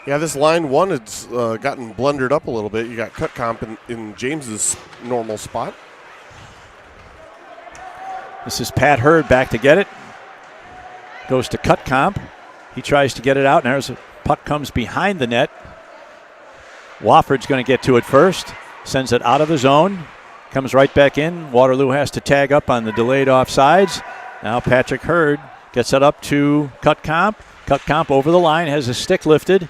Yeah, this line 1 has gotten blundered up a little bit. You got cut comp in James's normal spot. This is Pat Hurd back to get it. Goes to cut comp. He tries to get it out, and there's a puck comes behind the net. Wofford's going to get to it first. Sends it out of the zone. Comes right back in. Waterloo has to tag up on the delayed offsides. Now Patrick Hurd gets it up to cut comp. Cut comp over the line, has his stick lifted.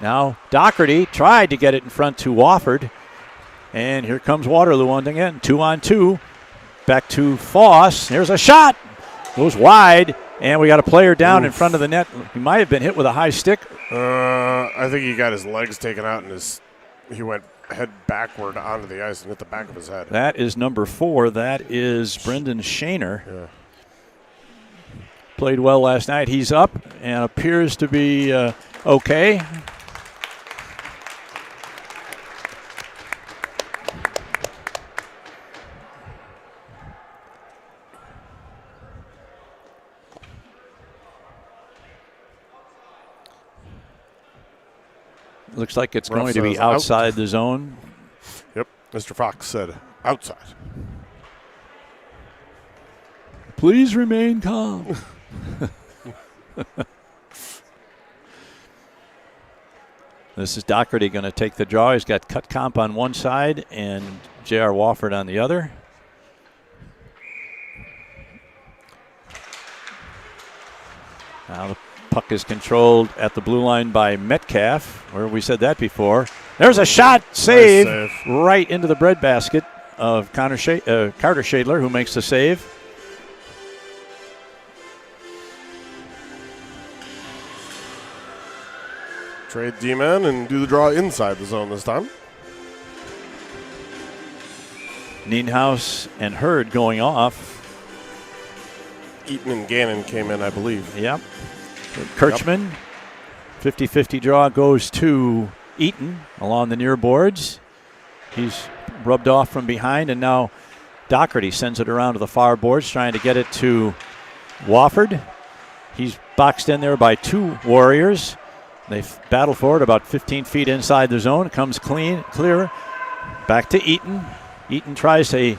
Now Doherty tried to get it in front to Wofford. And here comes Waterloo once again. 2-on-2. Back to Foss. There's a shot. Goes wide. And we got a player down in front of the net. He might have been hit with a high stick. I think he got his legs taken out and he went head backward onto the ice and hit the back of his head. That is number 4. That is Brendan Shaner. Yeah. Played well last night. He's up and appears to be okay. Looks like it's going to be outside the zone. Yep, Mr. Fox said outside. Please remain calm. This is Doherty going to take the draw. He's got cut comp on one side and J.R. Wofford on the other. Now the puck is controlled at the blue line by Metcalf, where we said that before. There's a shot, save, right into the breadbasket of Carter Shadler, who makes the save. Trade D-man and do the draw inside the zone this time. Nienhaus and Hurd going off. Eaton and Gannon came in, I believe. Yep. Kirchman, 50-50 draw goes to Eaton along the near boards. He's rubbed off from behind, and now Doherty sends it around to the far boards, trying to get it to Wofford. He's boxed in there by 2 Warriors. They battle for it about 15 feet inside the zone. It comes clear. Back to Eaton. Eaton tries a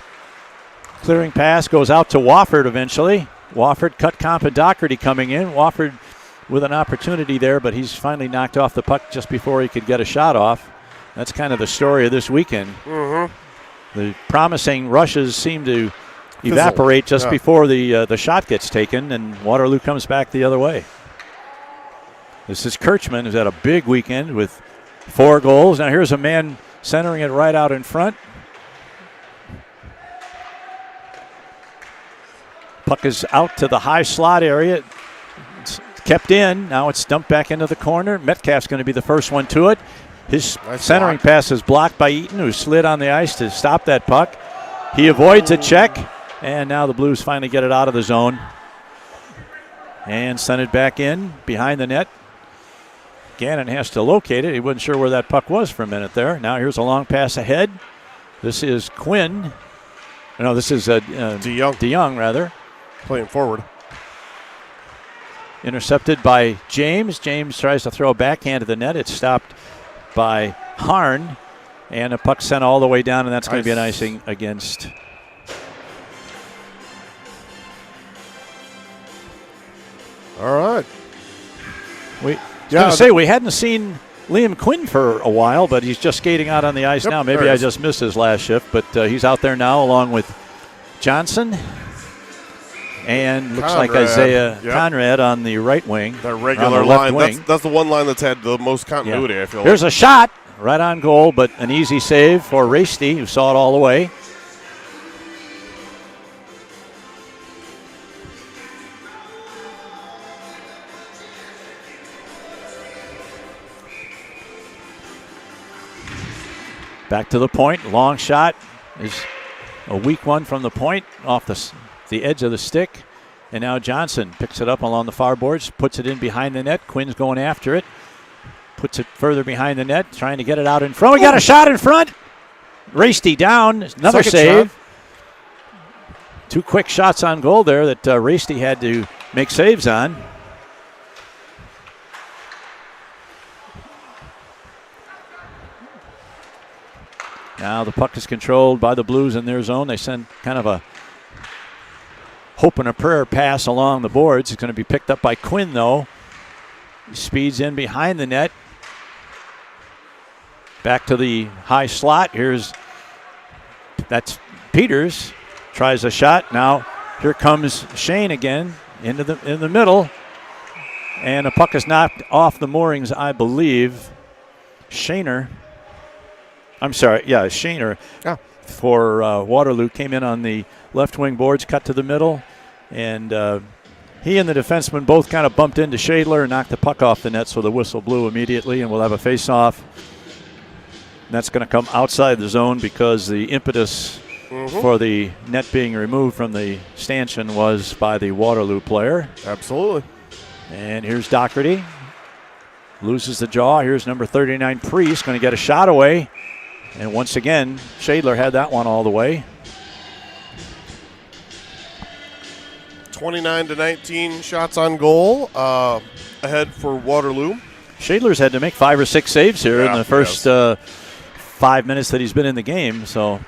Clearing pass goes out to Wofford eventually. Wofford cut comp and Doherty coming in. Wofford with an opportunity there, but he's finally knocked off the puck just before he could get a shot off. That's kind of the story of this weekend. The promising rushes seem to evaporate just before the shot gets taken, and Waterloo comes back the other way. This is Kirchman, who's had a big weekend with 4 goals. Now here's a man centering it right out in front. Puck is out to the high slot area. It's kept in. Now it's dumped back into the corner. Metcalf's going to be the first one to it. His centering pass is blocked by Eaton, who slid on the ice to stop that puck. He avoids a check, and now the Blues finally get it out of the zone. And send it back in behind the net. Gannon has to locate it. He wasn't sure where that puck was for a minute there. Now here's a long pass ahead. This is Quinn. No, this is DeYoung, rather. Playing forward. Intercepted by James. James tries to throw a backhand to the net. It's stopped by Harn. And a puck sent all the way down, and that's going to be an icing against. All right. We hadn't seen Liam Quinn for a while, but he's just skating out on the ice now. Maybe I just missed his last shift, but he's out there now along with Johnson. And looks like Isaiah Conrad on the right wing. That regular line. That's the one line that's had the most continuity, I feel like. Here's a shot right on goal, but an easy save for Rasty, who saw it all the way. Back to the point. Long shot is a weak one from the point off the edge of the stick. And now Johnson picks it up along the far boards, puts it in behind the net. Quinn's going after it. Puts it further behind the net, trying to get it out in front. We got a shot in front. Rasty down. Another save. Shot. 2 quick shots on goal there that Rasty had to make saves on. Now the puck is controlled by the Blues in their zone. They send kind of a hope and a prayer pass along the boards. It's going to be picked up by Quinn, though. He speeds in behind the net. Back to the high slot. That's Peters. Tries a shot. Now here comes Shane again in the middle. And the puck is knocked off the moorings, I believe. Shaner for Waterloo came in on the left wing boards, cut to the middle, and he and the defenseman both kind of bumped into Shadler and knocked the puck off the net, so the whistle blew immediately, and we'll have a face-off. That's going to come outside the zone because the impetus for the net being removed from the stanchion was by the Waterloo player. Absolutely. And here's Doherty. Loses the jaw. Here's number 39, Priest, going to get a shot away. And once again, Shadler had that one all the way. 29-19 shots on goal ahead for Waterloo. Shadler's had to make 5 or 6 saves here in the first 5 minutes that he's been in the game. So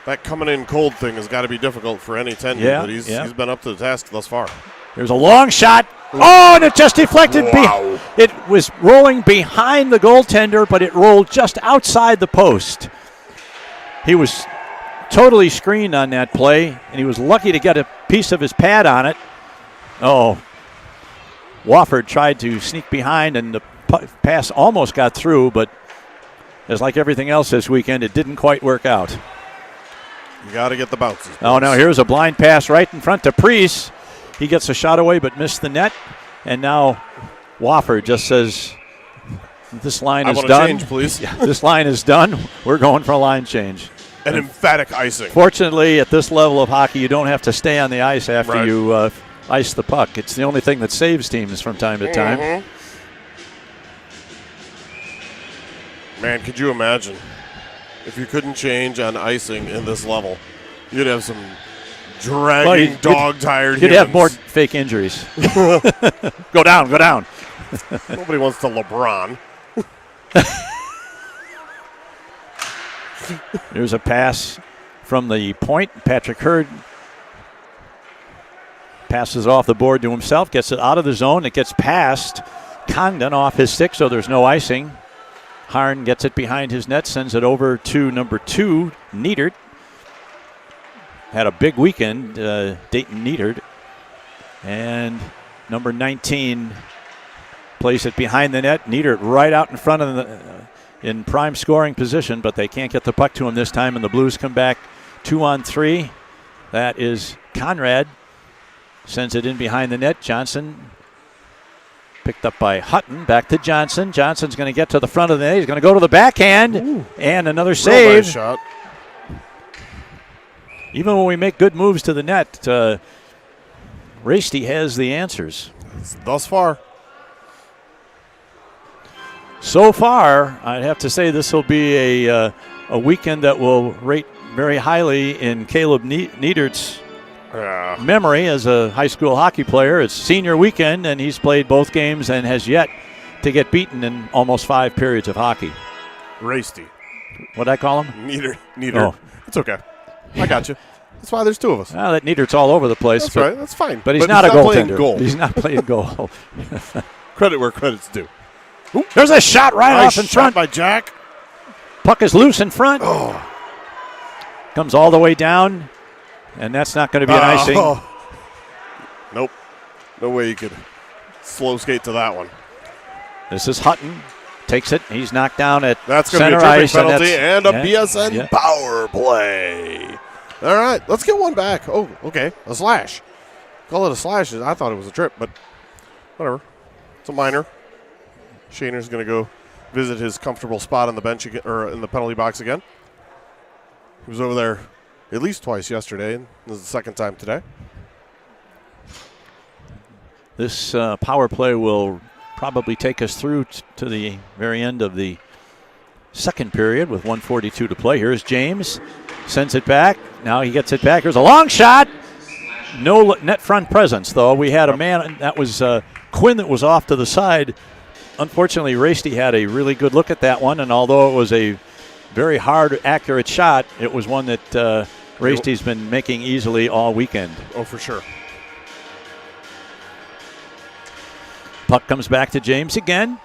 that coming in cold thing has got to be difficult for any tender, but he's been up to the task thus far. There's a long shot. Oh, and it just deflected. Wow. It was rolling behind the goaltender, but it rolled just outside the post. He was totally screened on that play, and he was lucky to get a piece of his pad on it. Oh, Wofford tried to sneak behind, and the pass almost got through, but as like everything else this weekend, it didn't quite work out. You got to get the bounces. Oh, no, here's a blind pass right in front to Priest. He gets a shot away but missed the net. And now Wofford just says, this line is done. Change, please. This line is done. We're going for a line change. An emphatic icing. Fortunately, at this level of hockey, you don't have to stay on the ice after you ice the puck. It's the only thing that saves teams from time to time. Man, could you imagine if you couldn't change on icing in this level? You'd have some dragging, dog-tired You'd have more fake injuries. Go down. Nobody wants to LeBron. There's a pass from the point. Patrick Hurd passes off the board to himself, gets it out of the zone. It gets past Condon off his stick, so there's no icing. Harn gets it behind his net, sends it over to number 2, Niedert. Had a big weekend, Dayton Niedert. And number 19 plays it behind the net. Niedert right out in front of in prime scoring position, but they can't get the puck to him this time, and the Blues come back 2-on-3. That is Conrad. Sends it in behind the net. Johnson picked up by Hutton. Back to Johnson. Johnson's going to get to the front of the net. He's going to go to the backhand. Ooh. And another Real save. nice shot. Even when we make good moves to the net, Rasty has the answers. Thus far. So far, I'd have to say this will be a weekend that will rate very highly in Caleb Niedert's memory as a high school hockey player. It's senior weekend, and he's played both games and has yet to get beaten in almost 5 periods of hockey. Rasty. What'd I call him? Nieder. Oh. It's okay. I got you. That's why there's 2 of us. Well, that Niedert's all over the place. That's right. That's fine. But he's not a goaltender. Goal. He's not playing goal. Credit where credit's due. Ooh, there's a shot right Nice off in front. shot by Jack. Puck is loose in front. Oh. Comes all the way down, and that's not going to be an icing. Nope. No way you could slow skate to that one. This is Hutton. Takes it. He's knocked down at That's going to center be a tripping ice, penalty and a BSN yeah. power play. All right, let's get one back. Oh, okay. A slash. Call it a slash. I thought it was a trip, but whatever. It's a minor. Shaner's going to go visit his comfortable spot on the bench again, or in the penalty box again. He was over there at least twice yesterday, and this is the second time today. This power play will probably take us through to the very end of the second period with 1:42 to play. Here's James. Sends it back. Now he gets it back. Here's a long shot. No net front presence, though. We had a man, that was Quinn, that was off to the side. Unfortunately, Rasty had a really good look at that one, and although it was a very hard, accurate shot, it was one that Rasty's been making easily all weekend. Oh, for sure. Puck comes back to James again.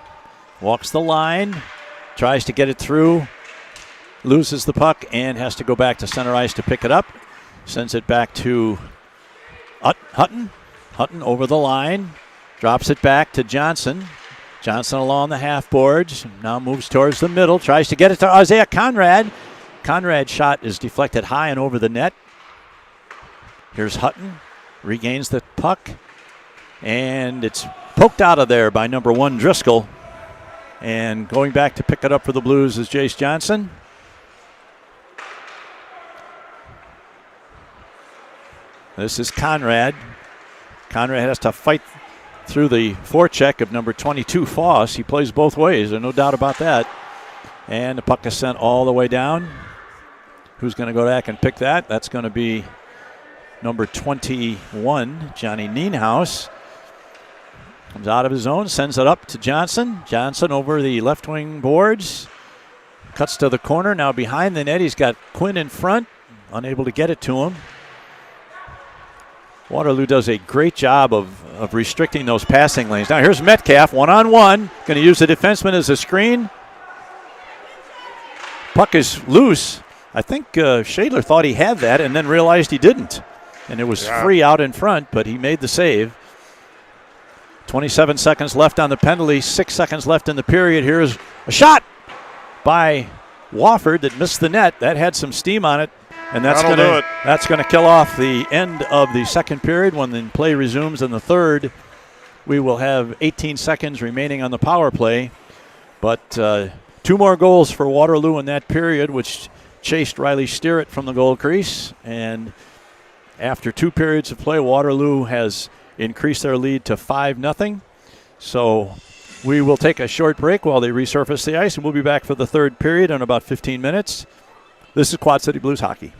Walks the line. Tries to get it through. Loses the puck and has to go back to center ice to pick it up. Sends it back to Hutton. Hutton over the line. Drops it back to Johnson. Johnson along the half boards. Now moves towards the middle. Tries to get it to Isaiah Conrad. Conrad's shot is deflected high and over the net. Here's Hutton. Regains the puck. And it's poked out of there by number 1, Driscoll. And going back to pick it up for the Blues is Jace Johnson. This is Conrad. Conrad has to fight through the forecheck of number 22, Foss. He plays both ways, there's no doubt about that. And the puck is sent all the way down. Who's going to go back and pick that? That's going to be number 21, Johnny Nienhaus. Comes out of his zone, sends it up to Johnson. Johnson over the left wing boards. Cuts to the corner, now behind the net. He's got Quinn in front, unable to get it to him. Waterloo does a great job of restricting those passing lanes. Now here's Metcalf, one-on-one. Going to use the defenseman as a screen. Puck is loose. I think Shadler thought he had that and then realized he didn't. And it was free out in front, but he made the save. 27 seconds left on the penalty, 6 seconds left in the period. Here's a shot by Wofford that missed the net. That had some steam on it. And that's going to kill off the end of the second period. When the play resumes in the third, we will have 18 seconds remaining on the power play. But 2 more goals for Waterloo in that period, which chased Riley Steerett from the goal crease. And after 2 periods of play, Waterloo has increased their lead to 5-0. So we will take a short break while they resurface the ice, and we'll be back for the third period in about 15 minutes. This is Quad City Blues Hockey.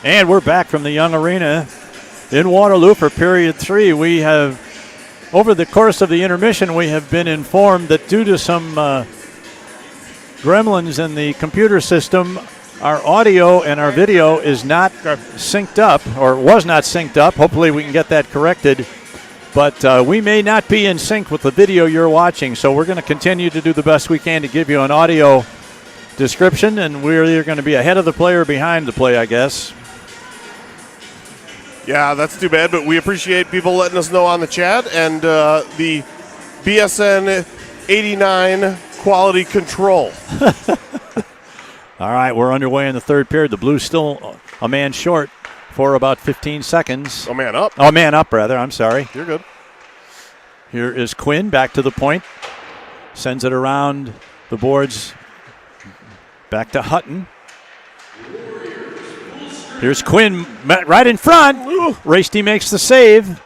And we're back from the Young Arena in Waterloo for period 3. We have, over the course of the intermission, we have been informed that due to some gremlins in the computer system, our audio and our video is not synced up, or was not synced up. Hopefully we can get that corrected. But we may not be in sync with the video you're watching, so we're going to continue to do the best we can to give you an audio description, and we're either going to be ahead of the play or behind the play, I guess. Yeah, that's too bad, but we appreciate people letting us know on the chat, and the BSN 89 quality control. All right, we're underway in the third period. The Blues still a man short for about 15 seconds. A man up. Oh, a man up, rather. I'm sorry. You're good. Here is Quinn back to the point. Sends it around the boards. Back to Hutton. Here's Quinn right in front. Rasty makes the save.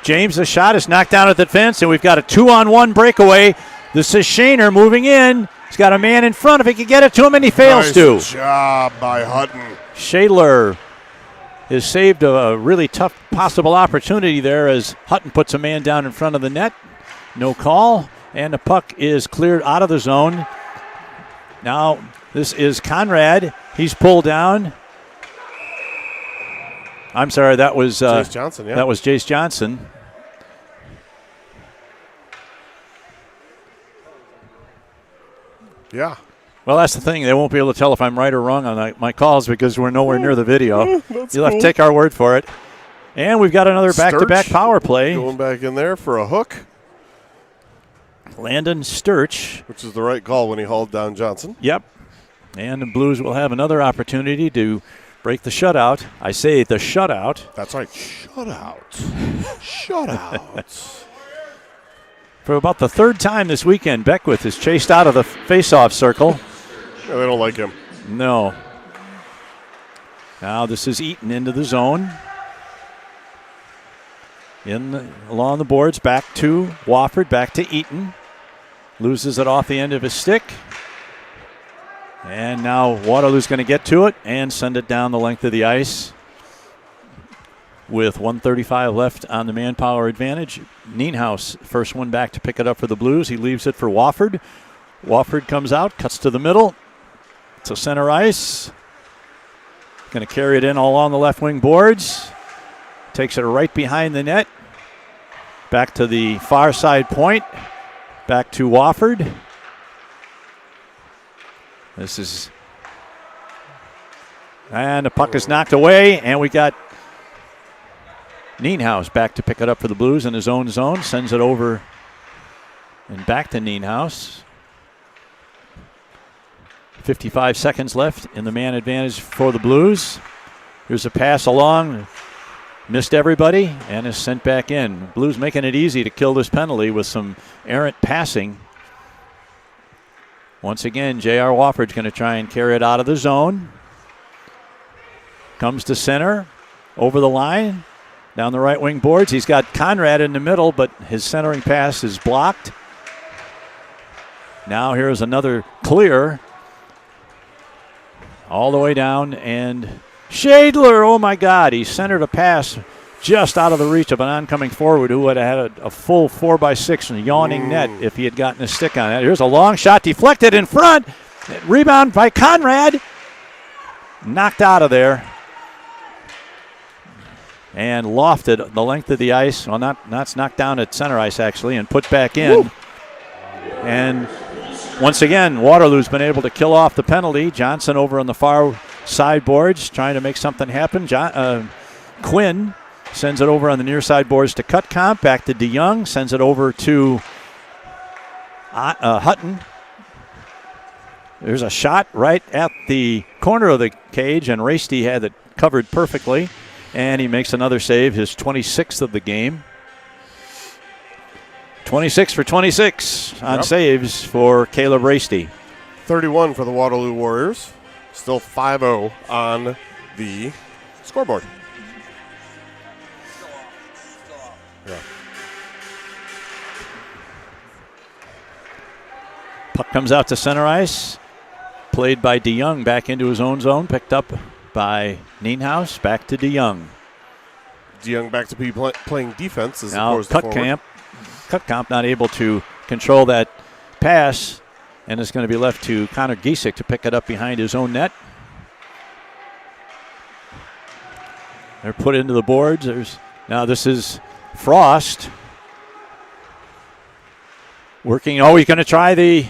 James, the shot is knocked down at the fence, and we've got a 2-on-1 breakaway. This is Shaner moving in. He's got a man in front. If he can get it to him, and he fails to. Nice job by Hutton. Shadler has saved a really tough possible opportunity there as Hutton puts a man down in front of the net. No call, and the puck is cleared out of the zone. Now this is Conrad. He's pulled down. I'm sorry, that was Jace Johnson. Yeah, that was Jace Johnson. Yeah. Well, that's the thing. They won't be able to tell if I'm right or wrong on my calls because we're nowhere near the video. You'll have to take our word for it. And we've got another back-to-back power play. Going back in there for a hook. Landon Sturch. Which is the right call when he hauled down Johnson. Yep. And the Blues will have another opportunity to break the shutout. I say the shutout. That's right. Shutout. Shutout. For about the third time this weekend, Beckwith is chased out of the face-off circle. Yeah, they don't like him. No. Now this is Eaton into the zone. Along the boards, back to Wofford, back to Eaton. Loses it off the end of his stick. And now Waterloo's going to get to it and send it down the length of the ice. With 1:35 left on the manpower advantage. Nienhuis, first one back to pick it up for the Blues. He leaves it for Wofford. Wofford comes out, cuts to the middle. To center ice. Going to carry it in all along the left wing boards. Takes it right behind the net. Back to the far side point. Back to Wofford. And the puck is knocked away, and we got Nienhuis back to pick it up for the Blues in his own zone. Sends it over and back to Nienhuis. 55 seconds left in the man advantage for the Blues. Here's a pass along. Missed everybody and is sent back in. Blues making it easy to kill this penalty with some errant passing. Once again, J.R. Wofford's going to try and carry it out of the zone. Comes to center, over the line, down the right wing boards. He's got Conrad in the middle, but his centering pass is blocked. Now here's another clear. All the way down, and Shadler, oh my God, he centered a pass just out of the reach of an oncoming forward who would have had a full 4x6 and a yawning net if he had gotten a stick on it. Here's a long shot, deflected in front. Rebound by Conrad. Knocked out of there. And lofted the length of the ice. Well, not knocked down at center ice, actually, and put back in. Woo. And once again, Waterloo's been able to kill off the penalty. Johnson over on the far sideboards trying to make something happen. Quinn sends it over on the near sideboards to Cutcomp. Back to DeYoung. Sends it over to Hutton. There's a shot right at the corner of the cage, and Rasty had it covered perfectly. And he makes another save, his 26th of the game. 26 for 26 on saves for Caleb Rasty. 31 for the Waterloo Warriors. Still 5-0 on the scoreboard. Yeah. Puck comes out to center ice. Played by DeYoung back into his own zone. Picked up by Nienhuis. Back to DeYoung. DeYoung back to be playing defense as Now opposed to forward. Cutcamp not able to control that pass, and it's going to be left to Connor Giesick to pick it up behind his own net. They're put into the boards. Now this is Frost working. Oh, he's going to try the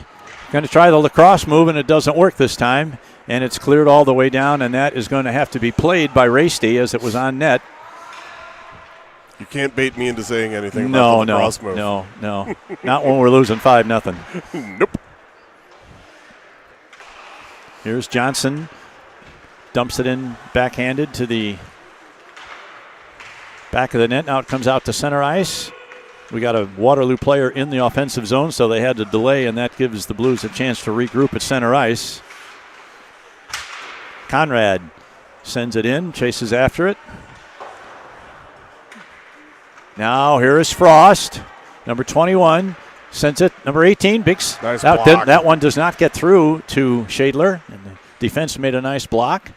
lacrosse move, and it doesn't work this time. And it's cleared all the way down, and that is going to have to be played by Raisty as it was on net. You can't bait me into saying anything about the lacrosse move. No. Not when we're losing 5-0. Nope. Here's Johnson. Dumps it in backhanded to the back of the net. Now it comes out to center ice. We got a Waterloo player in the offensive zone, so they had to delay, and that gives the Blues a chance to regroup at center ice. Conrad sends it in, chases after it. Now here is Frost, number 21, sends it, number 18, nice block. That one does not get through to Shadler, and the defense made a nice block.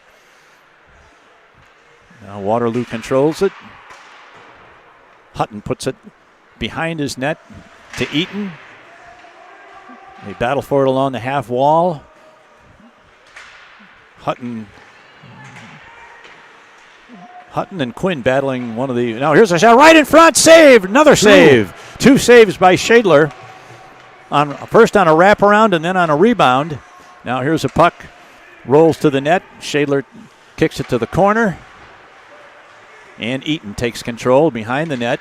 Now Waterloo controls it. Hutton puts it behind his net to Eaton. They battle for it along the half wall. Hutton and Quinn battling one of the. Now here's a shot right in front. Save. Another save. Two saves by Shadler. First on a wraparound and then on a rebound. Now here's a puck. Rolls to the net. Shadler kicks it to the corner. And Eaton takes control behind the net.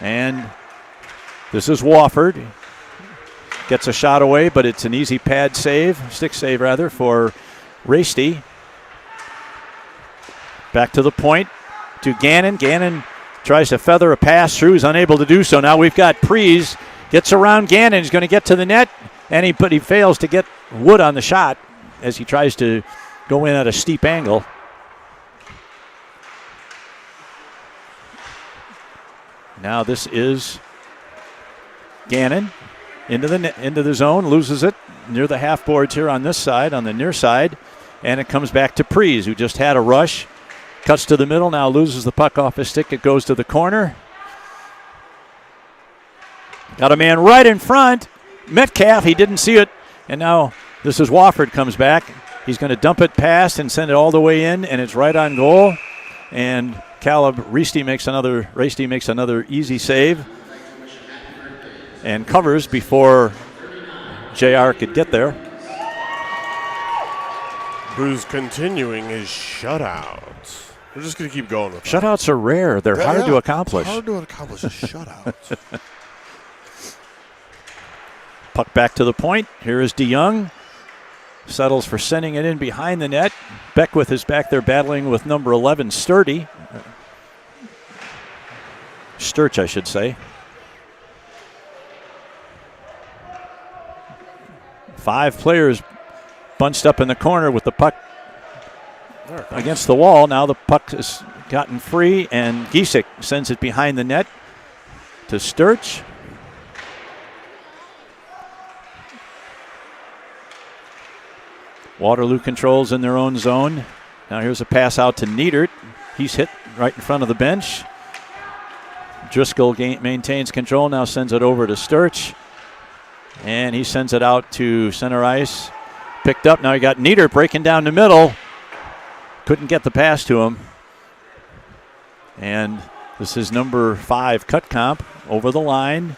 And this is Wofford. Gets a shot away, but it's an easy stick save for Raisty. Back to the point to Gannon. Gannon tries to feather a pass through. He's unable to do so. Now we've got Prees. Gets around Gannon. He's going to get to the net, but he fails to get Wood on the shot as he tries to go in at a steep angle. Now this is Gannon into the zone, loses it near the half boards here on this side, on the near side, and it comes back to Prees, who just had a rush. Cuts to the middle, now loses the puck off his stick. It goes to the corner. Got a man right in front. Metcalf, he didn't see it. And now this is Wofford comes back. He's going to dump it past and send it all the way in, and it's right on goal. And Raisty makes another easy save and covers before JR could get there. Who's continuing his shutout. We're just going to keep going with that. Shutouts are rare. They're hard to accomplish. It's hard to accomplish a shutout. Puck back to the point. Here is DeYoung. Settles for sending it in behind the net. Beckwith is back there battling with number 11, Sturch, I should say. 5 players bunched up in the corner with the puck against the wall. Now the puck has gotten free, and Giesick sends it behind the net to Sturch. Waterloo controls in their own zone. Now here's a pass out to Niedert. He's hit right in front of the bench. Driscoll maintains control, now sends it over to Sturch. And he sends it out to center ice. Picked up, now you got Niedert breaking down the middle. Couldn't get the pass to him. And this is number 5, Cutcamp, over the line.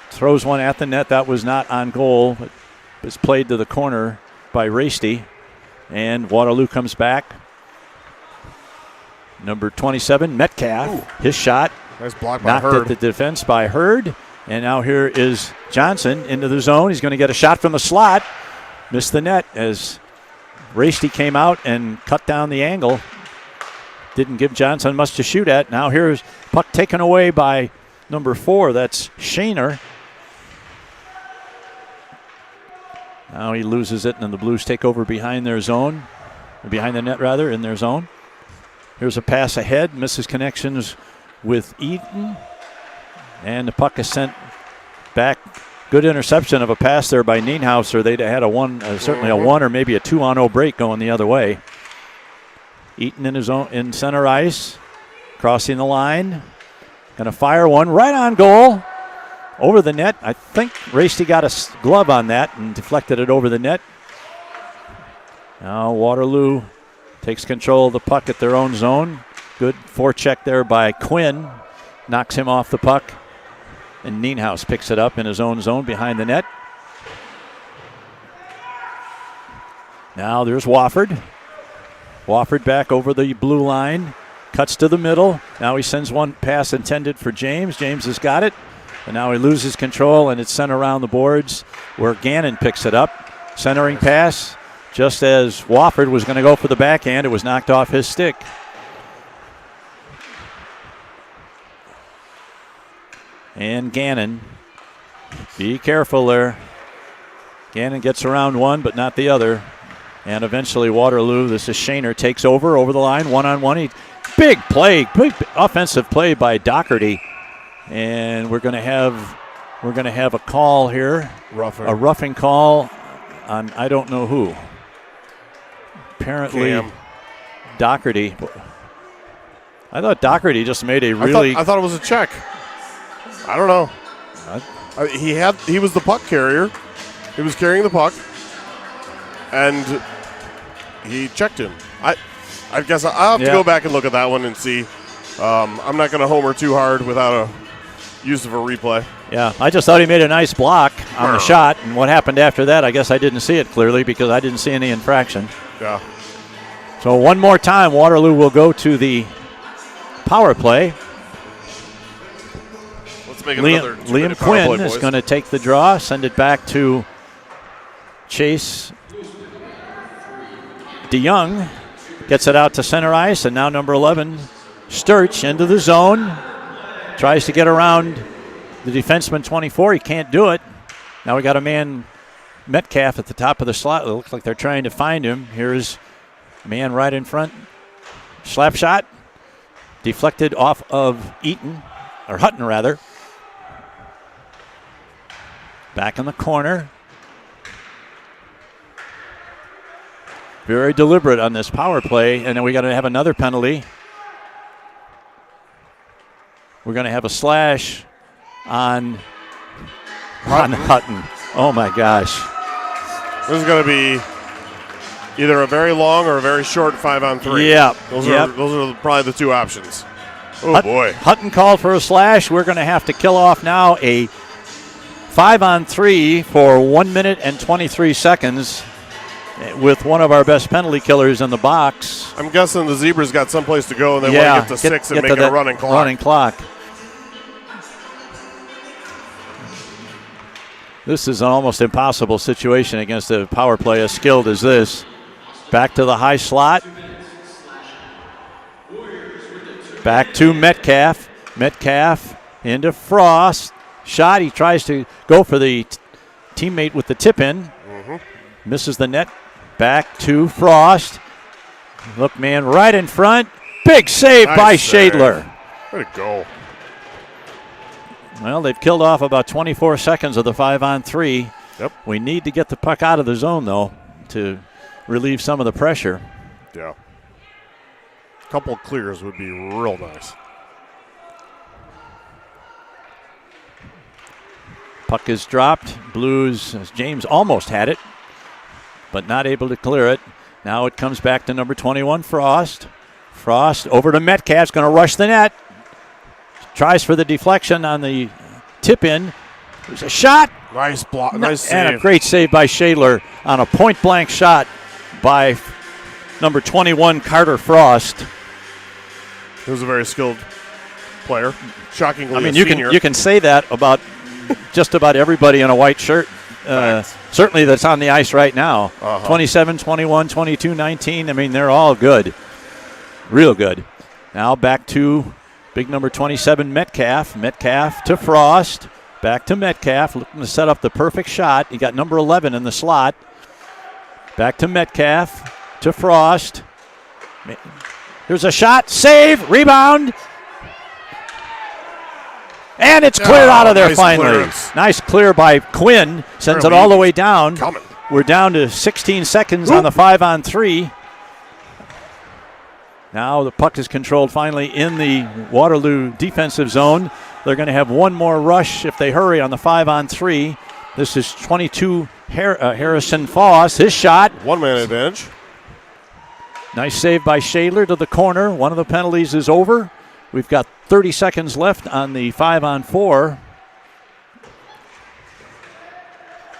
Throws one at the net. That was not on goal, but it's played to the corner by Raisty. And Waterloo comes back. Number 27, Metcalf. His shot. Nice block by knocked Hurd. at the defense by Hurd. And now here is Johnson into the zone. He's going to get a shot from the slot. Missed the net as Raisty came out and cut down the angle. Didn't give Johnson much to shoot at. Now here's puck taken away by number 4. That's Shaner. Now he loses it, and then the Blues take over behind their zone. Behind the net, rather, in their zone. Here's a pass ahead. Misses connections with Eaton. And the puck is sent back Good interception of a pass there by Nienhaus, or they'd have had certainly a 1 or maybe a 2-on-0 break going the other way. Eaton in center ice, crossing the line. Going to fire one right on goal. Over the net. I think Rasty got a glove on that and deflected it over the net. Now Waterloo takes control of the puck at their own zone. Good forecheck there by Quinn. Knocks him off the puck. And Nienhaus picks it up in his own zone behind the net. Now there's Wofford. Wofford back over the blue line. Cuts to the middle. Now he sends one pass intended for James. James has got it. And now he loses control, and it's sent around the boards where Gannon picks it up. Centering pass. Just as Wofford was going to go for the backhand, it was knocked off his stick. And Gannon. Be careful there. Gannon gets around one, but not the other. And eventually Waterloo, this is Shaner, takes over the line, one-on-one. Big play, big offensive play by Doherty. And we're going to have a call here. A roughing call on I don't know who. Apparently Doherty. I thought Doherty just made a really I thought it was a check. I don't know. He was the puck carrier. He was carrying the puck. And he checked him. I guess I'll have to go back and look at that one and see. I'm not going to homer too hard without a use of a replay. Yeah, I just thought he made a nice block on the shot, and what happened after that, I guess I didn't see it clearly because I didn't see any infraction. Yeah. So one more time, Waterloo will go to the power play. Let's make it another 2-minute Liam Quinn is going to take the draw, send it back to Chase DeYoung. Gets it out to center ice, and now number 11, Sturch, into the zone. Tries to get around the defenseman 24. He can't do it. Now we got a man, Metcalf, at the top of the slot. It looks like they're trying to find him. Here's man right in front. Slap shot. Deflected off of Eaton, or Hutton rather. Back in the corner. Very deliberate on this power play, and then we got to have another penalty. We're going to have a slash on Hutton. Oh, my gosh. This is going to be either a very long or a very short 5-on-3. Yeah. Those are probably the two options. Oh, boy. Hutton called for a slash. We're going to have to kill off now a 5-on-3 for 1 minute and 23 seconds with one of our best penalty killers in the box. I'm guessing the Zebras got someplace to go and they want to get to 6 and make it a running clock. This is an almost impossible situation against a power play as skilled as this. Back to the high slot. Back to Metcalf. Metcalf into Frost. Shot. He tries to go for the teammate with the tip in. Misses the net. Back to Frost. Look, man, right in front. Big save by Shadler. Way to go. Well, they've killed off about 24 seconds of the 5-on-3. Yep. We need to get the puck out of the zone, though, to relieve some of the pressure. Yeah. A couple of clears would be real nice. Puck is dropped. Blues, James almost had it, but not able to clear it. Now it comes back to number 21, Frost. Frost over to Metcalf, going to rush the net. Tries for the deflection on the tip-in. There's a shot. Nice block, nice save. And a great save by Shadler on a point-blank shot by number 21, Carter Frost. He was a very skilled player. Shockingly, I mean, you can say that about just about everybody in a white shirt. Certainly that's on the ice right now. 27, 21, 22, 19. I mean, they're all good. Real good. Now back to big number 27, Metcalf. Metcalf to Frost. Back to Metcalf, looking to set up the perfect shot. You got number 11 in the slot. Back to Metcalf, to Frost. Here's a shot, save, rebound. And it's cleared out of there nice finally. clearance. Nice clear by Quinn. Sends it all the way down. Coming. We're down to 16 seconds on the 5-on-3. Now the puck is controlled finally in the Waterloo defensive zone. They're going to have one more rush if they hurry on the 5-on-3. This is 22 Harrison Foss. His shot. 1-man advantage. Nice save by Shadler to the corner. One of the penalties is over. We've got 30 seconds left on the 5-on-4.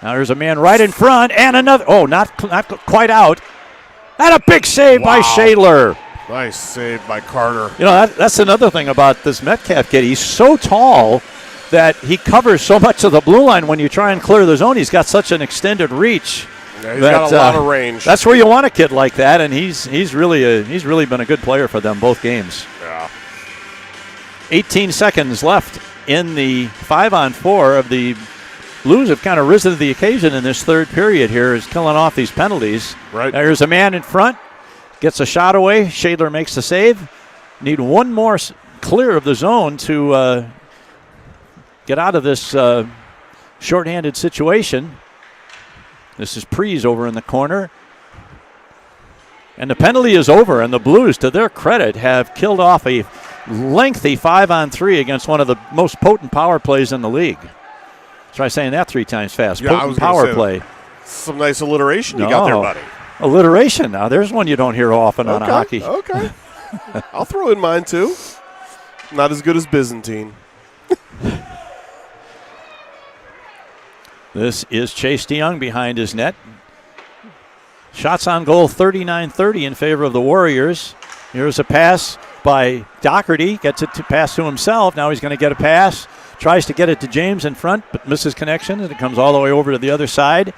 Now there's a man right in front and another. Oh, not quite out. And a big save by Shadler. Nice save by Carter. You know, that's another thing about this Metcalf kid. He's so tall that he covers so much of the blue line when you try and clear the zone. He's got such an extended reach. Yeah, he's got a lot of range. That's where you want a kid like that, and he's really been a good player for them both games. Yeah. 18 seconds left in the 5-on-4 of the Blues have kind of risen to the occasion in this third period here, is killing off these penalties. Right. There's a man in front, gets a shot away. Shadler makes the save. Need one more clear of the zone to get out of this shorthanded situation. This is Prees over in the corner. And the penalty is over, and the Blues, to their credit, have killed off a lengthy 5-on-3 against one of the most potent power plays in the league. Try saying that 3 times fast. Yeah, potent power play. Some nice alliteration you got there, buddy. Alliteration. Now, there's one you don't hear often on hockey. Okay. I'll throw in mine, too. Not as good as Byzantine. This is Chase DeYoung behind his net. Shots on goal 39-30 in favor of the Warriors. Here's a pass by Doherty. Gets it to pass to himself. Now he's going to get a pass. Tries to get it to James in front, but misses connection, and it comes all the way over to the other side.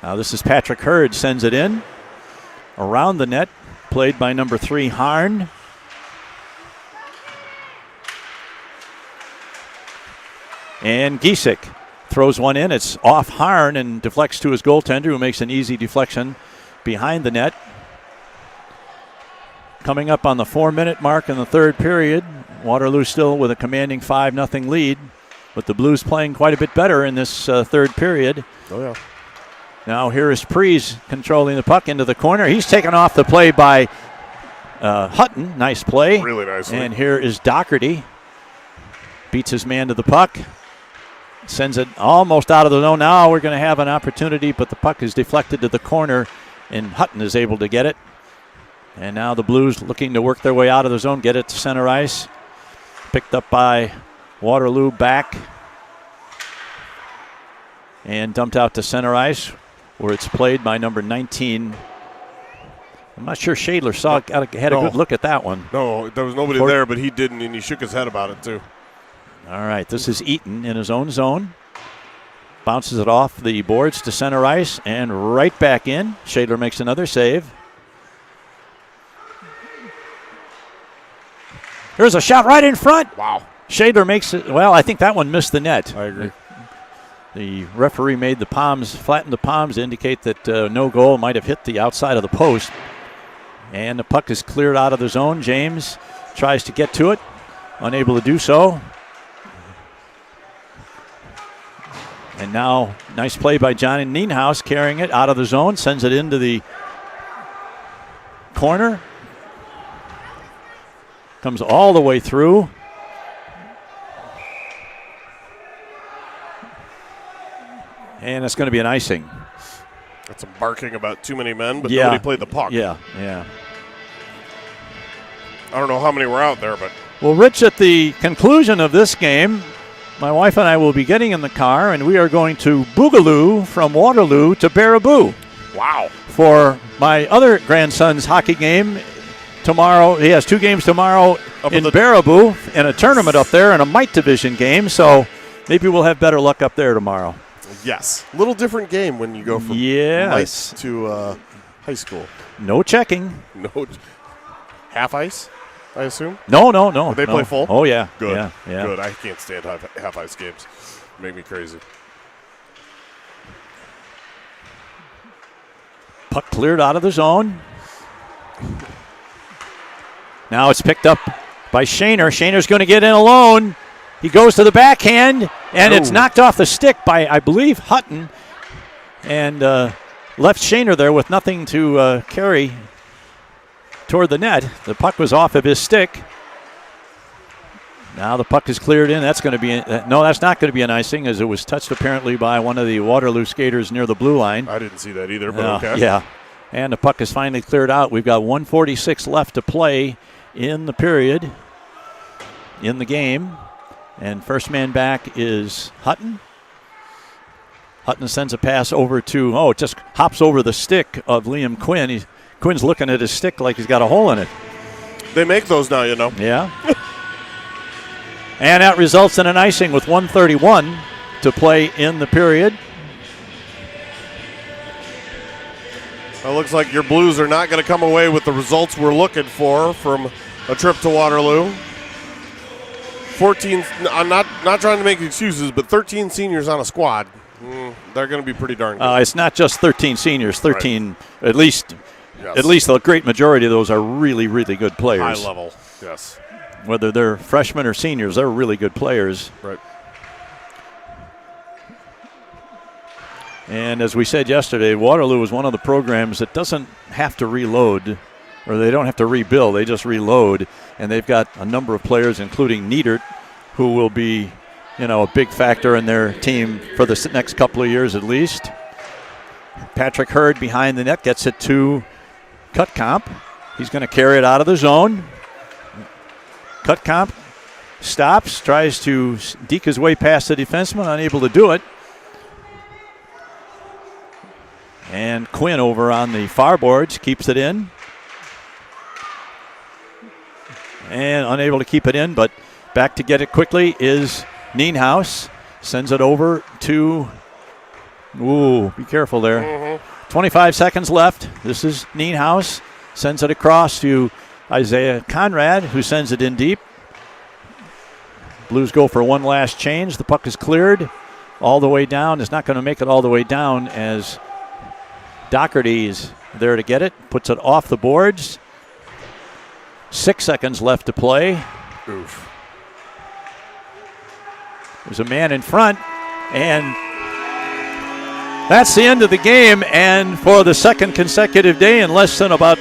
Now this is Patrick Hurd. Sends it in. Around the net. Played by number 3, Harn. And Giesek throws one in. It's off Harn and deflects to his goaltender, who makes an easy deflection behind the net. Coming up on the 4-minute mark in the third period. Waterloo still with a commanding 5-0 lead, but the Blues playing quite a bit better in this third period. Oh, yeah. Now here is Prees controlling the puck into the corner. He's taken off the play by Hutton. Nice play. Really nice. And here is Doherty. Beats his man to the puck. Sends it almost out of the zone. Now we're going to have an opportunity, but the puck is deflected to the corner, and Hutton is able to get it. And now the Blues looking to work their way out of the zone, get it to center ice. Picked up by Waterloo back. And dumped out to center ice, where it's played by number 19. I'm not sure Shadler had a good look at that one. No, there was nobody there, but he didn't, and he shook his head about it, too. All right, this is Eaton in his own zone. Bounces it off the boards to center ice and right back in. Shadler makes another save. There's a shot right in front. Wow. Shadler makes it. Well, I think that one missed the net. I agree. The referee made the palms, flattened the palms to indicate that no goal, might have hit the outside of the post. And the puck is cleared out of the zone. James tries to get to it, unable to do so. And now, nice play by Johnny Nienhaus, carrying it out of the zone, sends it into the corner. Comes all the way through. And it's going to be an icing. That's some barking about too many men, but nobody played the puck. Yeah. I don't know how many were out there, but... Well, Rich, at the conclusion of this game, my wife and I will be getting in the car, and we are going to boogaloo from Waterloo to Baraboo. Wow. For my other grandson's hockey game tomorrow. He has 2 games tomorrow in Baraboo and a tournament up there and a Mite Division game, so maybe we'll have better luck up there tomorrow. Yes. A little different game when you go from Mite to high school. No checking. No. Half ice, I assume? No. They play full? Oh, yeah. Good. Yeah. Good. I can't stand half ice games. Make me crazy. Puck cleared out of the zone. Now it's picked up by Shaner. Shaner's going to get in alone. He goes to the backhand, and it's knocked off the stick by, I believe, Hutton, and left Shaner there with nothing to carry toward the net. The puck was off of his stick. Now the puck is cleared in. That's going to be no, that's not going to be an icing, as it was touched apparently by one of the Waterloo skaters near the blue line. I didn't see that either, but okay. Yeah, and the puck is finally cleared out. We've got 1:46 left to play in the period, in the game. And first man back is Hutton. Hutton sends a pass over to, it just hops over the stick of Liam Quinn. Quinn's looking at his stick like he's got a hole in it. They make those now, you know. Yeah. And that results in an icing with 1:31 to play in the period. It looks like your Blues are not going to come away with the results we're looking for from a trip to Waterloo. 14, I'm not trying to make excuses, but 13 seniors on a squad. They're going to be pretty darn good. It's not just 13 seniors, 13, right. At least the great majority of those are really, really good players. High level, yes. Whether they're freshmen or seniors, they're really good players. Right. And as we said yesterday, Waterloo is one of the programs that doesn't have to reload, or they don't have to rebuild. They just reload, and they've got a number of players, including Niedert, who will be, a big factor in their team for the next couple of years at least. Patrick Hurd behind the net gets it to Cutcomp. He's going to carry it out of the zone. Cutcomp stops, tries to deke his way past the defenseman, unable to do it. And Quinn over on the far boards keeps it in. And unable to keep it in, but back to get it quickly is Nienhuis. Sends it over to, be careful there. Mm-hmm. 25 seconds left. This is Nienhuis. Sends it across to Isaiah Conrad, who sends it in deep. Blues go for one last change. The puck is cleared all the way down. It's not going to make it all the way down as Doherty is there to get it. Puts it off the boards. 6 seconds left to play. Oof. There's a man in front, and that's the end of the game. And for the second consecutive day in less than about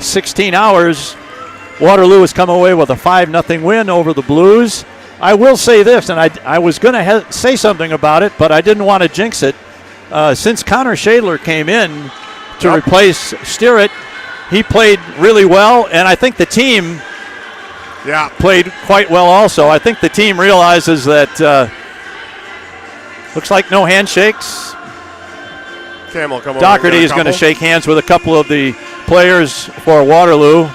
16 hours, Waterloo has come away with a 5-0 win over the Blues. I will say this, and I was going to say something about it, but I didn't want to jinx it. Since Connor Shadler came in to replace Stirrett, he played really well, and I think the team played quite well also. I think the team realizes that looks like no handshakes. Cam will come over. Doherty is going to shake hands with a couple of the players for Waterloo.